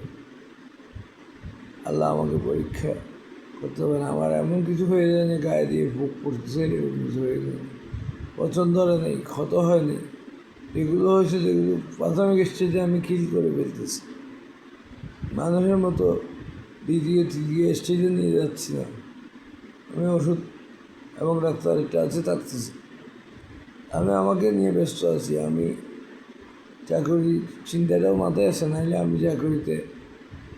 আল্লাহ আমাকে পরীক্ষা করতে হবে না। আমার এমন কিছু হয়ে যায় না গায়ে দিয়ে ভোগ করতেছে, এরকম কিছু হয়ে যায়, পছন্দ হয় নেই, ক্ষত হয়নি। এগুলো হয়েছে যেগুলো প্রাথমিক স্টেজে আমি কিল করে ফেলতেছি, মানুষের মতো দ্বিতীয় তৃতীয় স্টেজে নিয়ে যাচ্ছি না। আমি ওষুধ এবং ডাক্তার একটা আছে থাকতেছি, আমি আমাকে নিয়ে ব্যস্ত আছি। আমি চাকরি চিন্তাটাও মাথায় আসে, নাহলে আমি চাকরিতে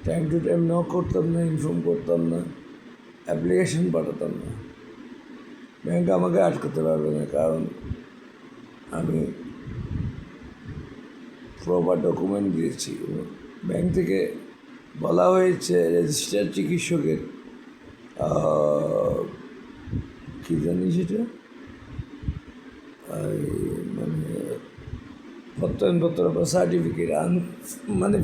টাইম টু টাইম নক করতাম না, ইনফর্ম করতাম না, অ্যাপ্লিকেশন পাঠাতাম না। ব্যাংক আমাকে আটকাতে পারবে না, কারণ আমি প্রপার ডকুমেন্ট দিয়েছি। ব্যাংক থেকে বলা হয়েছে রেজিস্টার্ড চিকিৎসকের কী জানি সেটা, মানে প্রত্যয়নপত্র বা সার্টিফিকেট মানে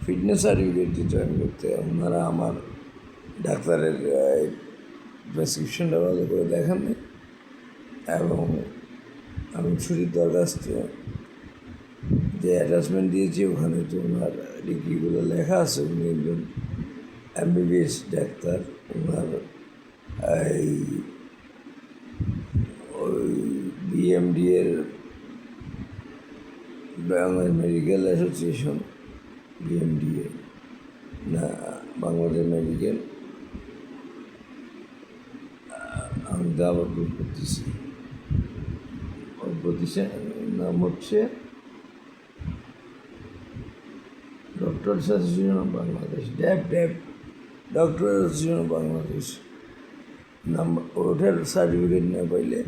ফিটনেস সার্টিফিকেট দিয়ে জয়েন করতে ওনারা আমার ডাক্তারের প্রেসক্রিপশনটা ভালো করে দেখাননি এবং আমি ছুটির দরখাস্ত যে অ্যাটাচমেন্ট দিয়েছি ওখানে তো ওনার ডিগ্রিগুলো লেখা আছে। উনি একজন এমবিবিএস ডাক্তার। ওনার এই ওই বিএমডি এর বাংলাদেশ মেডিকেল অ্যাসোসিয়েশন, বিএমডিএ না বাংলাদেশ মেডিকেল, আমি তো আবার ভুল করতেছি, ওই প্রতিষ্ঠানের নাম হচ্ছে doctors association of Bangladesh, dab doctor association of Bangladesh. Number ওটার সার্টিফিকেট না পাইলে,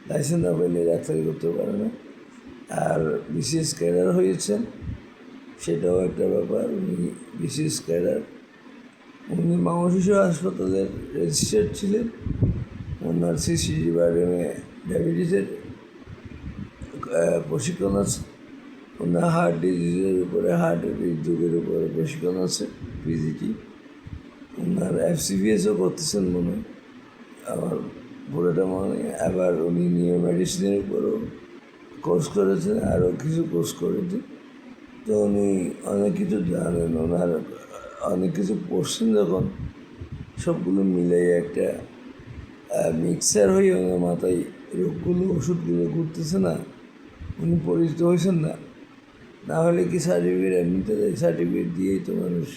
লাইসেন্স না পাইলে ডাক্তারি করতে পারে না। আর বিসিএস ক্যাডার হয়েছেন, সেটাও একটা ব্যাপার। উনি বিসিএস ক্যাডার, উনি মামা শিশু হাসপাতালের রেজিস্ট্রার ছিলেন। ওনার সিসিডি বারেমে ডায়াবেটিসের প্রশিক্ষণ আছে। ওনার হার্ট ডিজিজের উপরে, হার্ট হৃদরোগের উপরে প্রশিক্ষণ আছে, পিজিটি। ওনার এফসিবিএসও করতেছেন মনে হয়, আমার পুরোটা মনে। আবার উনি নিউ মেডিসিনের উপরও কোর্স করেছেন, আরও কিছু কোর্স করেছেন। তো উনি অনেক কিছু জানেন, ওনার অনেক কিছু পড়ছেন যখন, সবগুলো মিলাই একটা মিক্সার হয়ে ওনার মাথায় রোগগুলো, ওষুধগুলো ঘুরতেছে না। উনি পরিচিত হয়েছেন না, না হলে কি সার্টিফিকেট এমনিতে সার্টিফিকেট দিয়েই তো মানুষ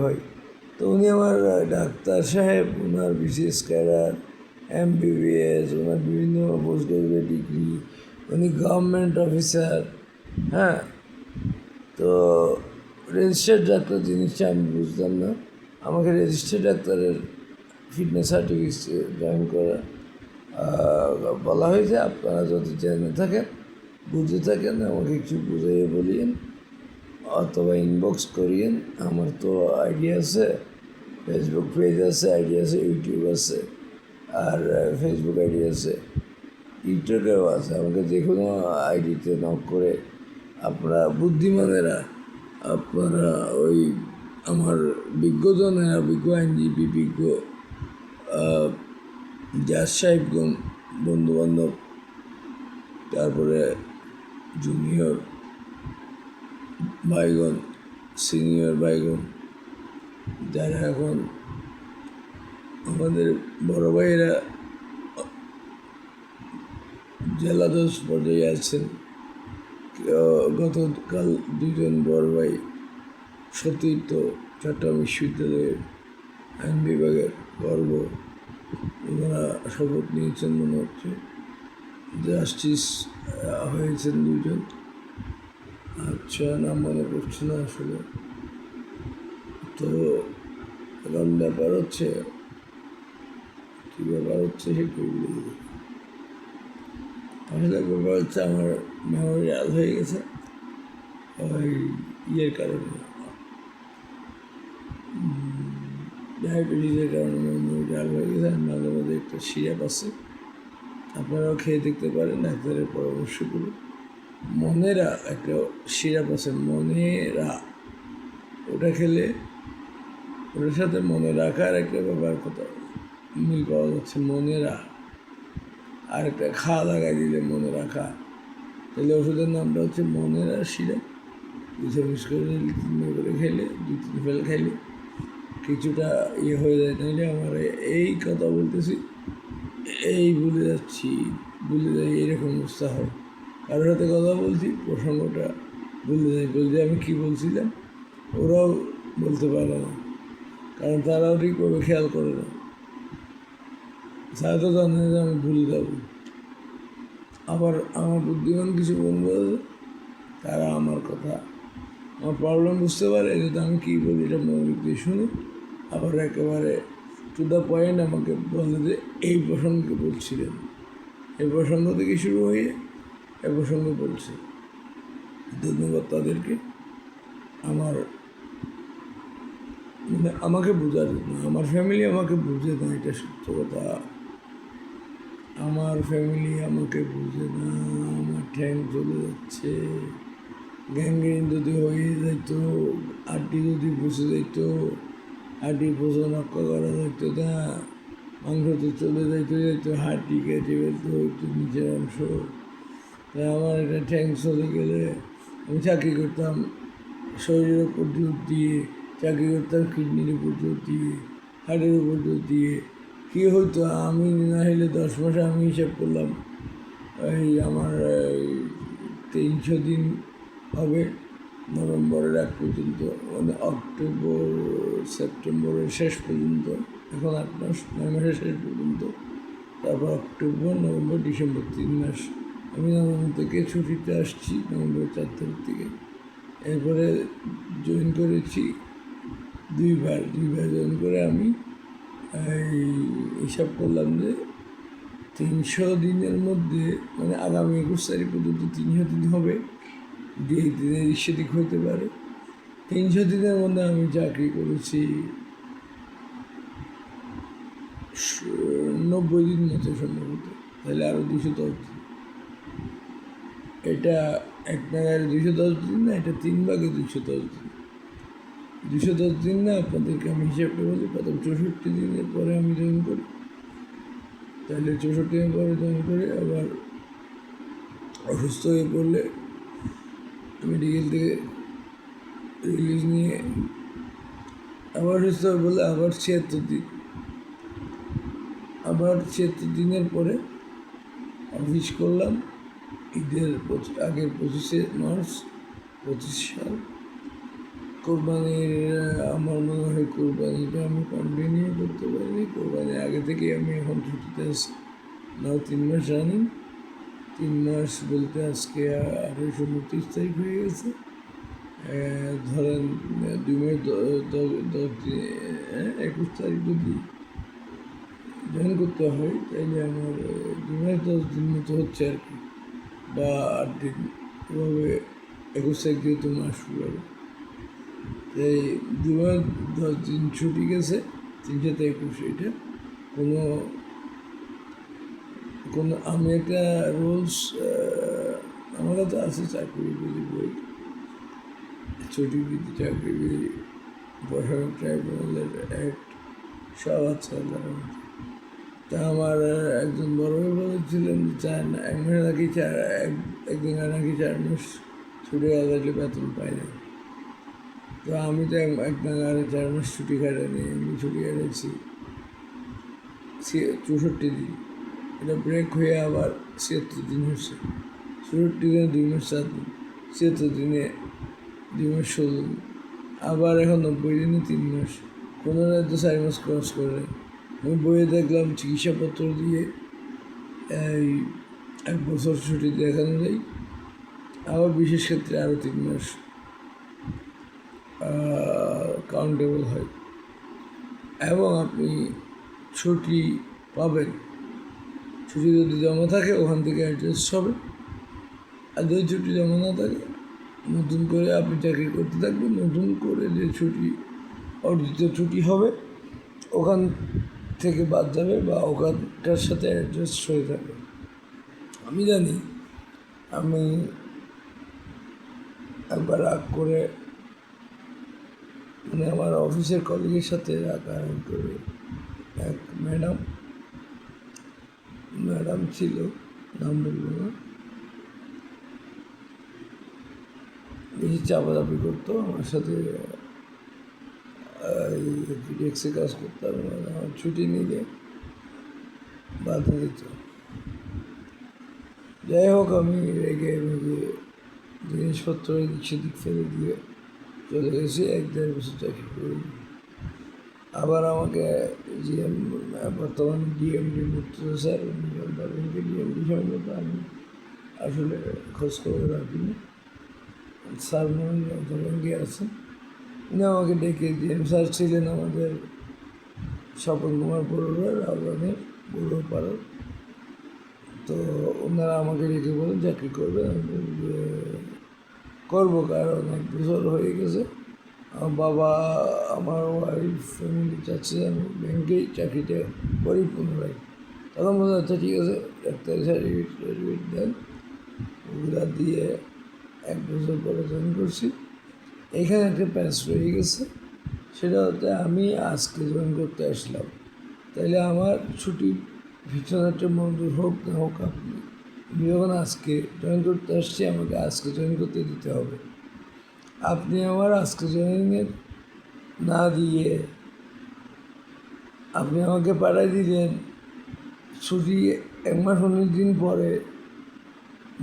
হয়। তো উনি আমার ডাক্তার সাহেব, ওনার বিসিএস ক্যাডার, এমবিবিএস, ওনার বিভিন্ন পোস্ট গ্রাজুয়েট ডিগ্রি, উনি গভর্নমেন্ট অফিসার। হ্যাঁ, তো রেজিস্টার্ড ডাক্তার জিনিসটা আমি বুঝতাম না। আমাকে রেজিস্টার্ড ডাক্তারের ফিটনেস সার্টিফিকেট জয়েন করা বলা হয়েছে। আপনারা যদি জেনে থাকেন, বুঝে থাকেন, আমাকে একটু বুঝাইয়ে বলিয়েন অথবা ইনবক্স করিয়েন। আমার তো আইডিয়া আছে, ফেসবুক পেজ আছে, আইডি আছে, ইউটিউব আছে, আর ফেসবুক আইডি আছে, ইউটিউবেও আছে। আমাকে যে কোনো আইডিতে নক করে আপনারা বুদ্ধিমানেরা, আপনারা ওই আমার বিজ্ঞজনেরা, বিজ্ঞ আইনজীবী, বিজ্ঞ জাজ সাহেবগণ, বন্ধুবান্ধব, তারপরে জুনিয়র ভাইগণ, সিনিয়র ভাইগণ, যারা এখন আমাদের বড় ভাইয়েরা জেলা জজ পর্যায়ে আছেন। গতকাল দুজন বড় ভাই সতীর্থ চট্টগ্রাম বিশ্ববিদ্যালয়ের আইন বিভাগের গর্ব, ওনারা শপথ নিয়েছেন মনে হচ্ছে, জাস্টিস হয়েছেন দুজন। আচ্ছা, নাম মনে পড়ছে না আসলে। তো এখন ব্যাপার হচ্ছে, কী ব্যাপার হচ্ছে সেগুলো আসলে ব্যাপার হচ্ছে, আমার মেমোরি আল হয়ে গেছে ওই ইয়ের কারণে, ডায়াবেটিসের কারণে মেমোরি আল হয়ে গেছে। আর মাঝে মাঝে একটা সিরাপ আছে, আপনারাও খেয়ে দেখতে পারেন ডাক্তারের পরামর্শ করে। মনেরা একটা সিরাপ আছে, মনেরা, ওটা খেলে ওটার সাথে মনে রাখার একটা ব্যাপার কথা মিল পাওয়া যাচ্ছে। মনেরা আর একটা খা লাগাই দিলে মনে রাখা, তাহলে ওষুধের নামটা হচ্ছে মনেরা সিরাপ। 2 করে 3 করে খেলে, 2-3 ফেল খাইলে কিছুটা হয়ে যায়। তাইলে আমার এই কথা বলতেছি, এই ভুলে যাচ্ছি, ভুলে যাই, এরকম অবস্থা হয়। কারোর সাথে কথা বলছি, প্রসঙ্গটা ভুলে যাই, বলতে আমি কী বলছিলাম, ওরাও বলতে পারে না, কারণ তারাও ঠিকভাবে খেয়াল করে না। তারা তো জানে যে আমি ভুলে যাব। আবার আমার বুদ্ধিমান কিছু বন্ধু আছে, তারা আমার কথা, আমার প্রবলেম বুঝতে পারে, যদি আমি কী বলি এটা মনোযোগ দিয়ে শুনে, আবার একেবারে টু দ্য পয়েন্ট আমাকে বলে যে এই প্রসঙ্গে বলছিলেন, এই প্রসঙ্গ থেকে শুরু হয়ে এ প্রসঙ্গে বলছে। ধন্যবাদ তাদেরকে। আমার মানে আমাকে বোঝার না, আমার ফ্যামিলি আমাকে বুঝে না, এটা সত্য কথা। আমার ফ্যামিলি আমাকে বুঝে না, আমার ঠ্যাং চলে যাচ্ছে, গ্যাংগ্রিন যদি হয়ে যেত, আড্ডি যদি বসে যেত, হাড্ডি বোঝা নক্কা করা যেত না, মাংস তো চলে যাইতো হাড্ডি কেটে ফেলতে হইতো নিচের অংশ। তাই আমার একটা ঠ্যাং চলে গেলে আমি চাকরি করতাম শরীরের উপর জোর দিয়ে, চাকরি করতাম কিডনির উপর জোর দিয়ে, হাড়ের উপর জোর দিয়ে। কী হতো আমি না হলে 10 মাসে আমি হিসাব করলাম এই আমার 300 দিন হবে নভেম্বরের এক পর্যন্ত, মানে অক্টোবর সেপ্টেম্বরের শেষ পর্যন্ত, এখন 8 মাস, 9 মাসের শেষ পর্যন্ত, তারপর অক্টোবর নভেম্বর ডিসেম্বর 3 মাস আমি নভেম্বর থেকে ছুটিতে আসছি, নভেম্বর 4 তারিখ থেকে। এরপরে জয়েন করেছি দুইবার জয়েন করে আমি এই হিসাব করলাম যে 300 দিনের মধ্যে, মানে আগামী 21 তারিখ পর্যন্ত 300 দিন হবে, দিয়ে দিনের সেদিক হতে পারে। 300 দিনের মধ্যে আমি চাকরি করেছি 90 দিন মতো সম্ভবত, তাহলে আরও 210 দিন। এটা এক নাগারে 210 দিন না, এটা 3 ভাগে 210 দিন। 210 দিন না, আপনাদেরকে আমি হিসাবটা বলি। প্রথম 64 দিনের পরে আমি জয়েন করি, তাহলে 64 দিনের পরে জয়েন করে আবার অসুস্থ হয়ে পড়লে মেডিকেল থেকে রিলিজ নিয়ে আবার সুস্থ হয়ে পড়লে আবার 76 দিন, আবার 76 দিনের পরে অফিস করলাম ঈদের আগের 25শে মার্চ 25 সাল। কোরবানির আমার মনে হয় কোরবানিটা আমি কন্টিনিউ করতে পারিনি, কোরবানির আগে থেকে আমি এখন ছুটিতে আছি। নাও 3 মাস রানিং, 3 মাস বলতে আজকে 28-29 তারিখ হয়ে গেছে। ধরেন 2 মাস 21 তারিখ যদি জয়েন করতে হয় তাইলে আমার 2 মাস 10 দিন মতো হচ্ছে আর কি, বা 8 দিন, এভাবে 21 তারিখ যেহেতু মাস পুরো, এই 2 মাস 10 দিন ছুটি গেছে। 321 এটা কোনো আমি একটা রুলস আমার কাছে আছে, চাকরিবিধি বই, ছুটিবিধি চাকরিবিধি, প্রশাসন ট্রাইব্যুনালের অ্যাক্ট সব আছে। তা আমার একজন বড় ভাই বলেছিলেন যে 1 মাস নাকি একদিন নাকি 4 মাস ছুটি কাটালে বেতন পায় না। তো আমি তো এক নাগারে 4 মাস ছুটি কাটাইনি, আমি ছুটি কাটাইছি 64 দিন। এটা ব্রেক হয়ে আবার 76 দিন হচ্ছে। 64 দিনে 2 মাস 4 দিন, 76 দিনে 2 মাস 16 দিন, আবার এখন 90 দিনে 3 মাস, কোনো রাজ্যে 4 মাস ক্রস করে। আমি বইয়ে দেখলাম চিকিৎসাপত্র দিয়ে এই 1 বছর ছুটি দেখানো যায়, আবার বিশেষ ক্ষেত্রে আরও 3 মাস কাউন্টেবল হয়, এবং আপনি ছুটি পাবেন। ছুটি যদি জমা থাকে ওখান থেকে অ্যাডজাস্ট হবে, আর যদি ছুটি জমা না থাকে নতুন করে আপনি চাকরি করতে থাকবেন, নতুন করে যে ছুটি অর্জিত ছুটি হবে ওখান থেকে বাদ যাবে বা ওখানটার সাথে অ্যাডজাস্ট হয়ে যাবে। আমি জানি আমি একবার রাগ করে, মানে আমার অফিসের কলিগের সাথে রাগ করে এক ম্যাডাম ছিল, নাম বলবো না, বেশি চাপাচাপি করতো আমার সাথে, ফিডেক্সে কাজ করতাম, আমার ছুটি নিলে বাধা দিত। যাই হোক, আমি রেগে জিনিসপত্র এদিক সেদিক ফেলে দিয়ে চলে গেছি, 1-1.5 বছর চাকরি করি। আবার আমাকে জিএম, বর্তমান ডিএমডি মুর্তজা স্যার, উনি ব্যাংকে ডিএমডি সম্ভবত, আমি আসলে খোঁজ খবর রাখি না, স্যার মনে ব্যাংকে আছেন, উনি আমাকে ডেকে, ডিএম স্যার ছিলেন আমাদের স্বপন কুমার বড়ুয়ার আহ্বানের বড়ুয়াপাড়ার। তো ওনারা আমাকে ডেকে বলেন চাকরি করবে, আমি করবো, কারণ 1 বছর হয়ে গেছে। আমার বাবা, আমার ওয়াইফ, ফ্যামিলি চাচ্ছে আমি ব্যাংকেই চাকরিটা করি পুনরায়। তখন বললো আচ্ছা ঠিক আছে, ডাক্তারি সার্টিফিকেট দেন, ওগুলা দিয়ে 1 বছর পরে জয়েন করছি। এখানে একটা প্যাচ রয়ে গেছে, সেটা হচ্ছে আমি আজকে জয়েন করতে আসলাম, তাইলে আমার ছুটির পিছনে একটা মঞ্জুর হোক না হোক, আপনি আমি যখন আজকে জয়েন করতে আসছি আমাকে আজকে জয়েন করতে দিতে হবে। আপনি আমার আজকে জয়েনিংয়ের না দিয়ে আপনি আমাকে পাঠাই দিলেন ছুটি 1 মাস 19 দিন পরে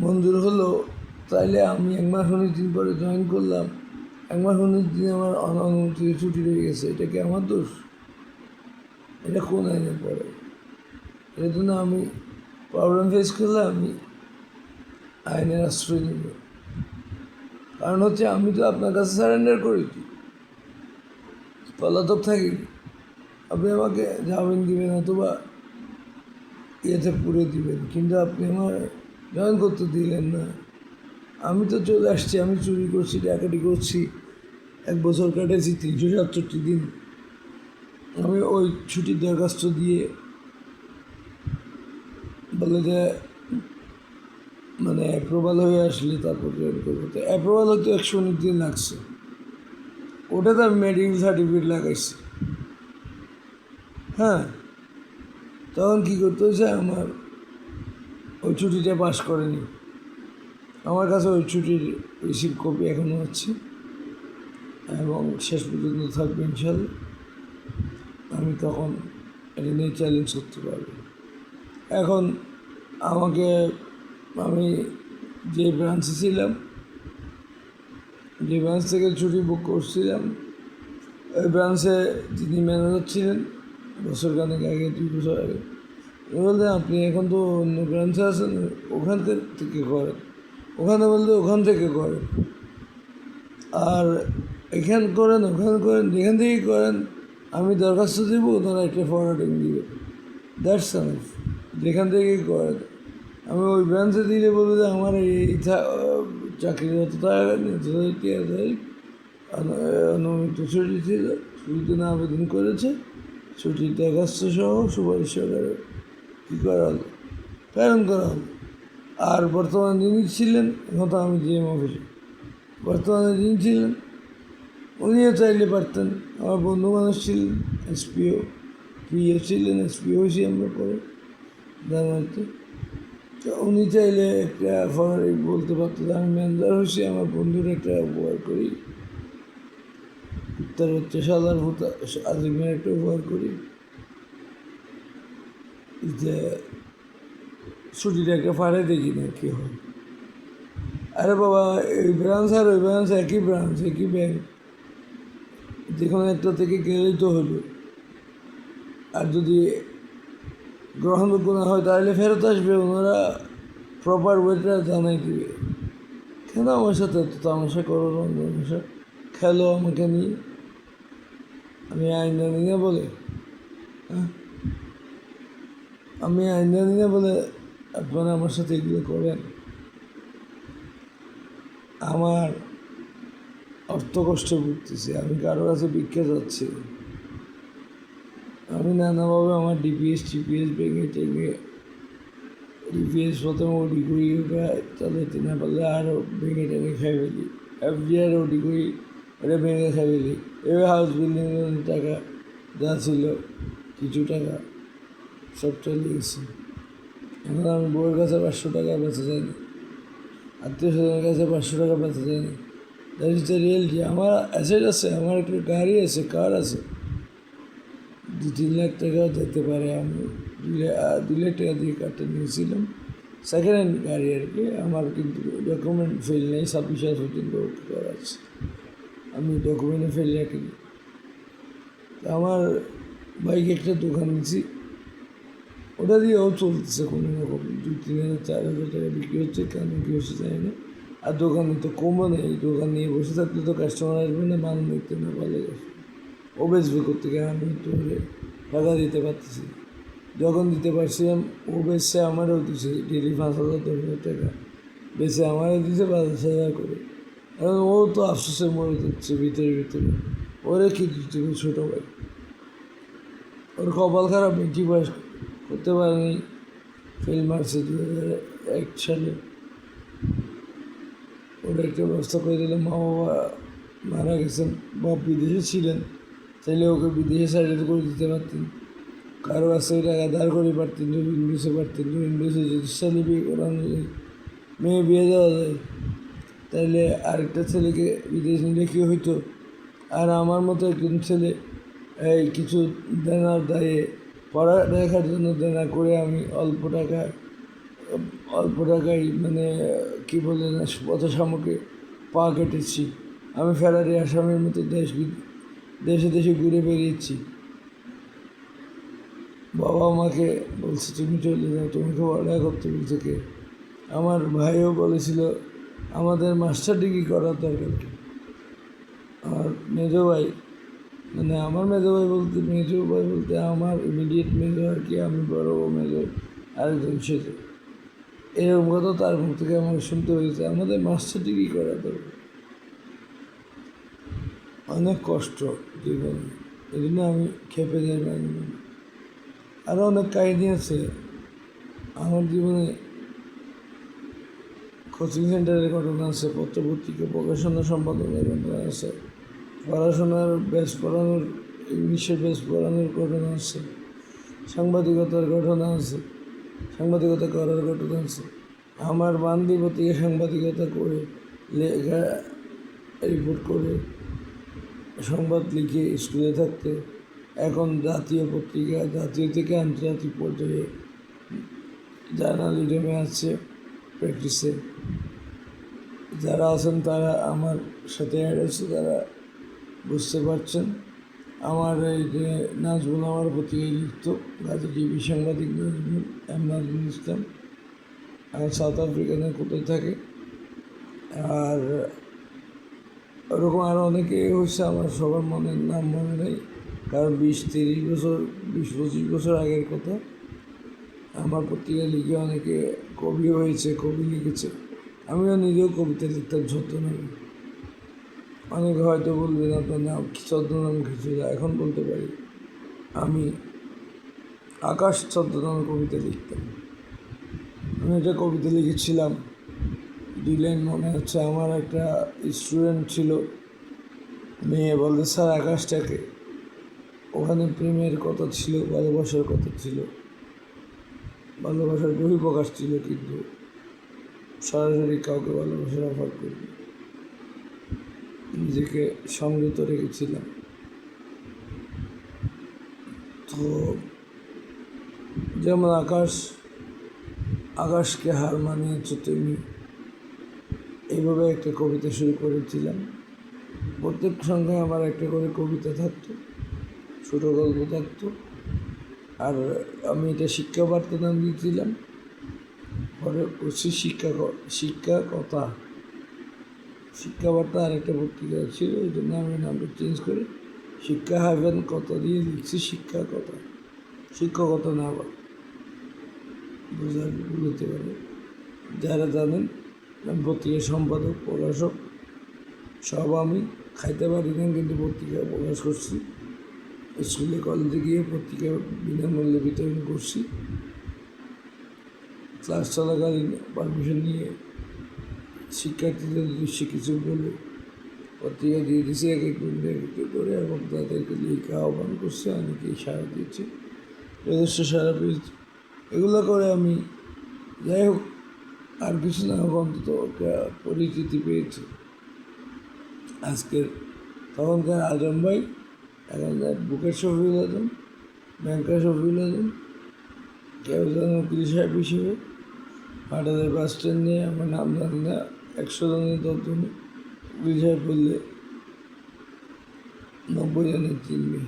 মঞ্জুর হলো, তাইলে আমি 1 মাস 19 দিন পরে জয়েন করলাম, 1 মাস 19 দিন আমার অনানুমোদিত ছুটি রয়ে গেছে, এটা কি আমার দোষ? এটা কোন আইনে পড়ে? এর জন্য আমি প্রবলেম ফেস করলে আমি আইনের আশ্রয় নেব। কারণ হচ্ছে আমি তো আপনার কাছে সারেন্ডার করেছি, পলাতক থাকিনি। আপনি আমাকে জামিন দিবেন অথবা ইয়েতে পুরে দিবেন, কিন্তু আপনি আমার জয়েন করতে দিলেন না। আমি তো চলে আসছি, আমি চুরি করছি, ডাকাতি করছি, 1 বছর কাটেছি, 367 দিন আমি ওই ছুটির দরখাস্ত দিয়ে বলে যে মানে অ্যাপ্রুভাল হয়ে আসলে তারপর জয়েন করবো। তো অ্যাপ্রুভাল হয়তো 119 দিন লাগছে, ওটা তো আমি মেডিকেল সার্টিফিকেট লাগাইছি। হ্যাঁ, তখন কী করতে হয়েছে, আমার ওই ছুটিটা পাস করেনি। আমার কাছে ওই ছুটির রিসিভ কপি এখনও আছে এবং শেষ পর্যন্ত থাকবে ইনশাল্লাহ। আমি তখন এটা নিয়ে চ্যালেঞ্জ করতে পারবো। এখন আমাকে, আমি যে ব্রাঞ্চে ছিলাম, যে ব্রাঞ্চ থেকে ছুটি বুক করছিলাম, ওই ব্রাঞ্চে যিনি ম্যানেজার ছিলেন বছর খানেক আগে, 2 বছর আগে, বলতে আপনি এখন তো অন্য ব্রাঞ্চে আছেন, ওখান থেকে করেন, ওখানে বলতে ওখান থেকে করেন, আর এখান করেন ওখানে করেন, যেখান থেকেই করেন আমি দরখাস্ত দেবো, ওনারা একটা ফরওয়ার্ডিং দিবে, দ্যাটস এনাফ। যেখান থেকেই করেন আমি ওই ব্রাঞ্চে দিলে বলবো যে আমার এই চাকরির অত টাকা নেই, অনুমিত ছুটি ছিল, ছুটির জন্য আবেদন করেছে, ছুটির দরখাস্ত সহ সুপারিশ সহকারে কী করা হলো, প্রেরণ করা হলো। আর বর্তমানে যিনি ছিলেন, এখন তো আমি জিএম অফিসে, বর্তমানে যিনি ছিলেন উনিও চাইলে পারতেন, আমার বন্ধু মানুষ ছিলেন, এসপিও পিও ছিলেন, এসপিও হয়েছি আমরা পরে জানুয়ারিতে। তো উনি চাইলে একটা ফরওয়ার্ড বলতে পারতো আমি ম্যানেজার হয়েছি, আমার বন্ধুর একটা উপকার করি, উত্তর হচ্ছে সাদার ভূতা আজিমের একটা উপকার করি, যে ছুটিটা একটা ফাড়ে দেখি না কী হয়। আরে বাবা, এই ব্রাঞ্চ আর ওই ব্রাঞ্চ একই ব্রাঞ্চ, একই ব্যাংক, যে কোনো একটা থেকে গেলেই তো হলো। আর যদি গ্রহণযোগ্য না হয় তাহলে ফেরত আসবে, ওনারা প্রপার ওয়েটা জানাই দিবে। কেন আমার সাথে এত তামাশা করো, রঙ খেলো আমাকে নিয়ে? আমি আইন জানি না বলে, হ্যাঁ, আমি আইন জানি না বলে আপনারা আমার সাথে এগুলো করেন? আমার অর্থ কষ্টে ভুগতেছি, আমি কারো কাছে ভিক্ষা যাচ্ছি, আমি নানাভাবে আমার ডিপিএস টিপিএস ভেঙে টেঙে, ডিপিএস প্রথমে ওডি করি, ওটা চালাতে না পারলে আরও ভেঙে টেঙে খাই ফেলি, এফডিআর ওডি করি, ওটা ভেঙে খাই ফেলি। এবার হাউস বিল্ডিং টাকা যা ছিল, কিছু টাকা সব চলে গেছে। এখন আমি বউয়ের কাছে 500 টাকা বেঁচে যায়নি, আত্মীয় স্বজনের কাছে 500 টাকা বেঁচে যায়নি। That is the reality. আমার অ্যাসেট আছে, আমার একটা গাড়ি আছে, কার আছে, 2-3 লাখ টাকাও যেতে পারে। আমি 2 লাখ টাকা দিয়ে কারটা নিয়েছিলাম, সেকেন্ড হ্যান্ড গাড়ি আর কি। আমার কিন্তু ডকুমেন্ট ফেল নেই, 26,000 পর্যন্ত করা আছে, আমি ডকুমেন্টে ফেল রাখিনি। আমার বাইক একটা দোকান দিয়েছি, ওটা দিয়েও চলতেছে কোনো রকম, 2-3,000-4,000 টাকা বিক্রি হচ্ছে, কেন কী হচ্ছে জানি না। আর দোকানে তো কমও নেই, দোকান নিয়ে বসে থাকলে তো কাস্টমার আসবে না, মাল নিতে না পারলে ও বেচবে করতে গেলে, আমি তো টাকা দিতে পারতেছি। যখন দিতে পারছিলাম ও বেচছে, আমারও দিচ্ছে ডেলি 5,000-10,000 টাকা বেচে আমারও দিচ্ছে 5,000 করে। এখন ও তো আফসোসে মরে যাচ্ছে ভিতরে ভিতরে, ওরে কি দিচ্ছে ছোটো ভাই, ওর কপাল খারাপ, কি বয়স করতে পারেনি, ফেল মারছে 2001 সালে। ওরা একটা ব্যবস্থা করে দিল, মা বাবা মারা গেছেন, বাপ বিদেশে ছিলেন, তাইলে ওকে বিদেশে সাইডেল করে দিতে পারতেন। কারো কাছে টাকা ধার করে পারতেন, জমিন বেঁচে পারতেন, জমিন বেঁচে যদি ছেলে বিয়ে করানো যায়, মেয়ে বিয়ে দেওয়া যায়, তাইলে আরেকটা ছেলেকে বিদেশ নিলে কী হইতো। আর আমার মতো একজন ছেলে এই কিছু দেনার দায়ে পড়ালেখার জন্য দেনা করে আমি অল্প টাকায় মানে কী বলে না পথ সামকে পা কেটেছি। আমি ফেরারি আসামের মতো দেশে দেশে ঘুরে বেরিয়েছি। বাবা আমাকে বলছে তুমি চলে যাও, তোমাকে পড়ালেখা করতে বলছে কে? আমার ভাইও বলেছিল আমাদের মাস্টার ডিগ্রি করার দরকার কি। আর মেজো ভাই মানে আমার মেজো ভাই বলতে আমার ইমিডিয়েট মেজো আর কি, আমি বড় মেজো আরেকজন সেজো, এরকম কথা তার মুখ থেকে আমাকে শুনতে হয়েছে, আমাদের মাস্টার ডিগ্রি করা দরকার। অনেক কষ্ট জীবনে, এই জন্য আমি খেপে যাই মাঝে মাঝে। আরও অনেক কাহিনী আছে আমার জীবনে। কোচিং সেন্টারের ঘটনা আছে, পত্রপত্রিকা প্রকাশনা সম্পাদনের ঘটনা আছে, পড়াশোনার ব্যাচ পড়ানোর, ইংলিশের ব্যাচ পড়ানোর ঘটনা আছে, সাংবাদিকতার ঘটনা আছে, সাংবাদিকতা করার ঘটনা আছে। আমার বান্ধবী পত্রিকা সাংবাদিকতা করে লেখা রিপোর্ট করে সংবাদ লিখে স্কুলে থাকতে এখন জাতীয় পত্রিকা, জাতীয় থেকে আন্তর্জাতিক পর্যায়ে জার্নালিজমে আছে প্র্যাকটিসে। যারা আছেন তারা আমার সাথে অ্যাড আছে, তারা বুঝতে পারছেন। আমার এই যে নাজমুল আমার পত্রিকায় লিখত, গাজী টিভি সাংবাদিক নাজমুল ইসলাম, আমার সাউথ আফ্রিকানে কোথায় থাকে। আর ওরকম আরও অনেকে হচ্ছে, আমার সবার মনের নাম মনে নেই, কারণ 20-30 বছর 20-25 বছর আগের কথা। আমার পত্রিকা লিখে অনেকে কবি হয়েছে, কবি লিখেছে। আমিও নিজেও কবিতা লিখতাম ছদ্মনামে। অনেকে হয়তো বলবেন আপনার নাম ছদ্মনাম কিছু, এখন বলতে পারি আমি আকাশ ছদ্মনামে কবিতা লিখতাম। আমি একটা কবিতা লিখেছিলাম, 2 লাইন মনে হচ্ছে। আমার একটা স্টুডেন্ট ছিল, মেয়ে বলতে স্যার আকাশটাকে, ওখানে প্রেমের কথা ছিল, ভালোবাসার কথা ছিল, ভালোবাসার বহিঃপ্রকাশ ছিল, কিন্তু সরাসরি কাউকে ভালোবাসার অফার করিনি, নিজেকে সংযত রেখেছিলাম। তো যেমন আকাশকে হার মানিয়েছ তুমি, এইভাবে একটা কবিতা শুরু করেছিলাম। প্রত্যেক সংখ্যায় আমার একটা করে কবিতা থাকতো, ছোটো গল্প থাকতো। আর আমি এটা শিক্ষা বার্তা নাম দিয়েছিলাম, পরে করছি শিক্ষা বার্তা আরেকটা পত্রিকা ছিল, ওই জন্য আমি নামটা চেঞ্জ করে শিক্ষা হাইফেন কথা দিয়ে লিখছি শিক্ষকতা না আবার বুঝতে পারে। যারা জানেন আমি পত্রিকার সম্পাদক, প্রকাশক সব আমি, খাইতে পারি না কিন্তু পত্রিকা প্রকাশ করছি। স্কুলে কলেজে গিয়ে পত্রিকা বিনামূল্যে বিতরণ করছি। ক্লাস চলাকালীন পারমিশন নিয়ে শিক্ষার্থীদের উদ্দেশ্যে কিছু বলে পত্রিকা দিয়ে দিয়েছি এক এক করে, এবং তাদেরকে লিখে আহ্বান করছে, অনেকেই সাড়া দিয়েছে, যথেষ্ট সাড়া পেয়েছে। এগুলো করে আমি যাই হোক আর কিছু না হোক অন্তত একটা পরিচিতি পেয়েছি। আজকের তখনকার আজম ভাই, এখনকার বুকের শফিউল আজম, ব্যাংকার শফিউল আজম, কেউ যেন উকিল সাহেব হিসেবে হাটাদের বাস স্ট্যান্ড নিয়ে, আমার নাম জানি না, 100 জনের 10 জনে উকিল সাহেব বললে 90 জনের চিনবে।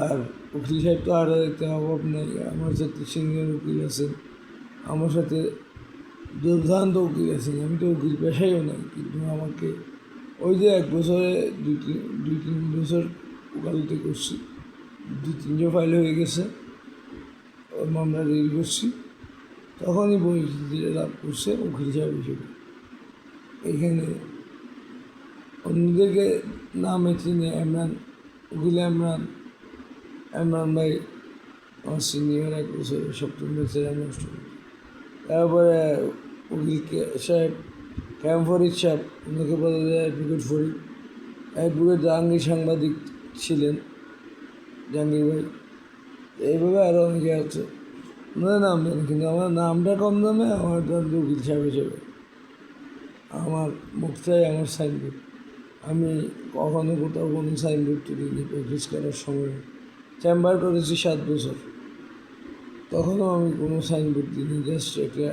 আর উকিল সাহেব তো আর দেখতে অভাব নেই, আমার সাথে সিনিয়র উকিল আছেন, আমার সাথে দুর্দান্ত উকিল আছেন। আমি তো উকিল পেশাইও নাই, কিন্তু আমাকে ওই যে 1 বছরে 2-3 বছর ওকালতি করছি, 2-3 ফাইল হয়ে গেছে, ওর মামলা রেডি করছি, তখনই পরিচিতি লাভ করছে উকিল সাহেব হিসেবে। এখানে অন্যদেরকে নামে চিনে ইমরান, উকিল ইমরান ভাই, আমার সিনিয়র 1 বছর, সপ্তম ব্যাচের, আমি অষ্টম। তারপরে উকিল সাহেব, ফরিদ সাহেব, ওনাকে বলা যায় অ্যাডভোকেট ফরিদ। অ্যাডভোকেট জাহাঙ্গীর সাংবাদিক ছিলেন, জাহাঙ্গীর ভাই। এইভাবে আরও অনেকে আছে, ওনার নাম জানি, কিন্তু আমার নামটা কম দামে আমার জানতো উকিল সাহেব হিসেবে। আমার মুখটাই আমার সাইনবোর্ড। আমি কখনো কোথাও কোনো সাইনবোর্ড তুলিনি প্র্যাকটিস করার সময়। চেম্বার করেছি 7 বছর, তখনও আমি কোনো সাইনবোর্ড দিইনি। জাস্ট একটা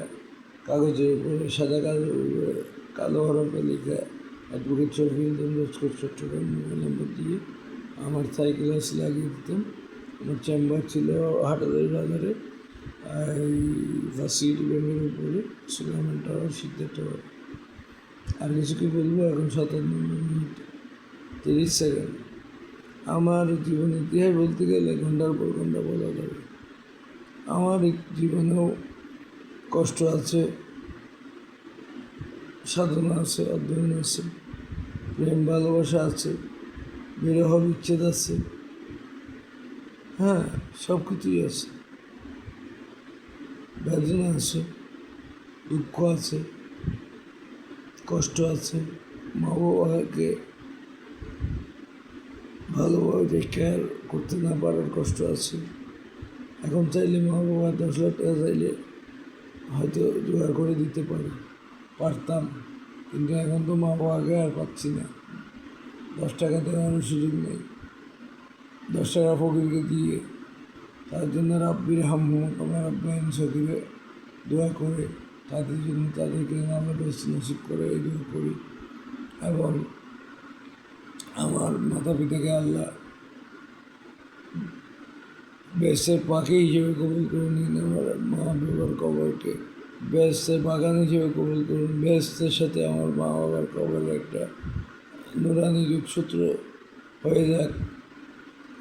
কাগজের উপরে, সাদা কাগজের উপরে কালো হরফে লেখা advocate Shafiul Laskar Chittagong mobile number দিয়ে আমার সাইকেল আছে লাগিয়ে দিতাম। আমার চেম্বার ছিল হাটাদারি বাজারে, এই ফার্সিটি ব্যাংকের উপরে, সুলেমান টাওয়ার, সিদ্ধার্থ টাওয়ার। আর কিছু কি বলবো? এখন 57 মিনিট 30 সেকেন্ড। আমার জীবন ইতিহাস বলতে গেলে ঘন্টার পর ঘন্টা বলা যাবে। আমার জীবনেও কষ্ট আছে, সাধনা আছে, অধ্যয়ন আছে, প্রেম ভালোবাসা আছে, বিরহ বিচ্ছেদ আছে, হ্যাঁ, সব কিছুই আছে। বেদনা আছে, দুঃখ আছে, কষ্ট আছে, মা বাবাকে ভালোভাবে কেয়ার করতে না পারার কষ্ট আছে। এখন চাইলে মা বাবা 10 লাখ টাকা চাইলে হয়তো জোগাড় করে দিতে পারতাম, কিন্তু এখন তো মা বাবাকে আর পাচ্ছি না। 10 টাকা দেওয়ার সুযোগ নেই। 10 টাকা ফকিরকে দিয়ে, তার জন্য রাব্বির হামহুমা কামা রাব্বায়ানি সগীরা দোয়া করে, তাদের জন্য তাদেরকে আল্লাহ বেহেশত নসিব করে এই দোয়া করি। এবং আমার মাতা পিতাকে আল্লাহ বেহেশতের পাখি হিসেবে কবুল করে নিন। আমার মা বাবার কবরকে বেহেশতের বাগান হিসেবে কবুল করুন। বেহেশতের সাথে আমার মা বাবার কবর একটা নুরানি যোগসূত্র হয়ে যাক,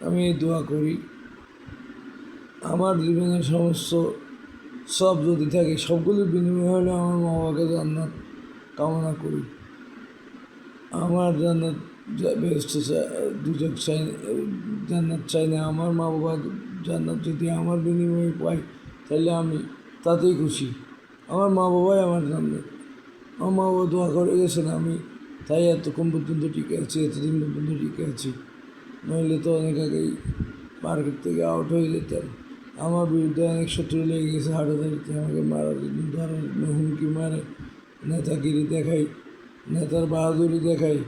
আমি এই দোয়া করি। আমার জীবনের সমস্ত সব যদি থাকে, সবগুলোর বিনিময় হলে আমার মা বাবাকে জান্নাত কামনা করি। আমার জান্নাত বেহেশত দুজক চাই, জান্নাত চাই না। আমার মা বাবা জান্নাত যদি আমার বিনিময়ে পাই, তাহলে আমি তাতেই খুশি। আমার মা বাবাই আমার জান্নাত। আমার মা বাবা দোয়া করে গেছেন, আমি তাই এতক্ষণ পর্যন্ত টিকে আছি, এতদিন পর্যন্ত টিকে আছি। নইলে তো অনেক আগেই মার্কেট থেকে আউট হয়ে যেতাম। আমার বিরুদ্ধে অনেক শত্রু লেগে গেছে হাটাদারিতে, আমাকে মারার জন্য, ধরার জন্য হুমকি মারে, নেতাগিরি দেখাই, নেতার বাহাদুরি দেখাই,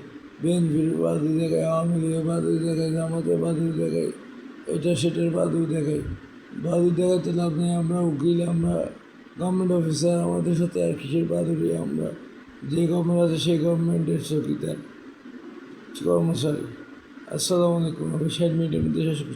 বিএনপির বাহাদুরি দেখাই, আওয়ামী লীগের বাহাদুরি দেখাই, জামাতের বাহাদুরি দেখাই, এটা সেটার বাহাদুরি দেখাই। বাহাদুরি দেখাতে লাভ নেই। আমরা উকিল, আমরা গভর্নমেন্ট অফিসার, আমাদের সাথে আর কিসের বাহাদুরি? আমরা যে গভর্নমেন্ট আছে সেই গভর্নমেন্টের চৌকিদার, কর্মচারী। আসসালামু আলাইকুম। আমি 60 মিনিটের মধ্যে শেষ করছি।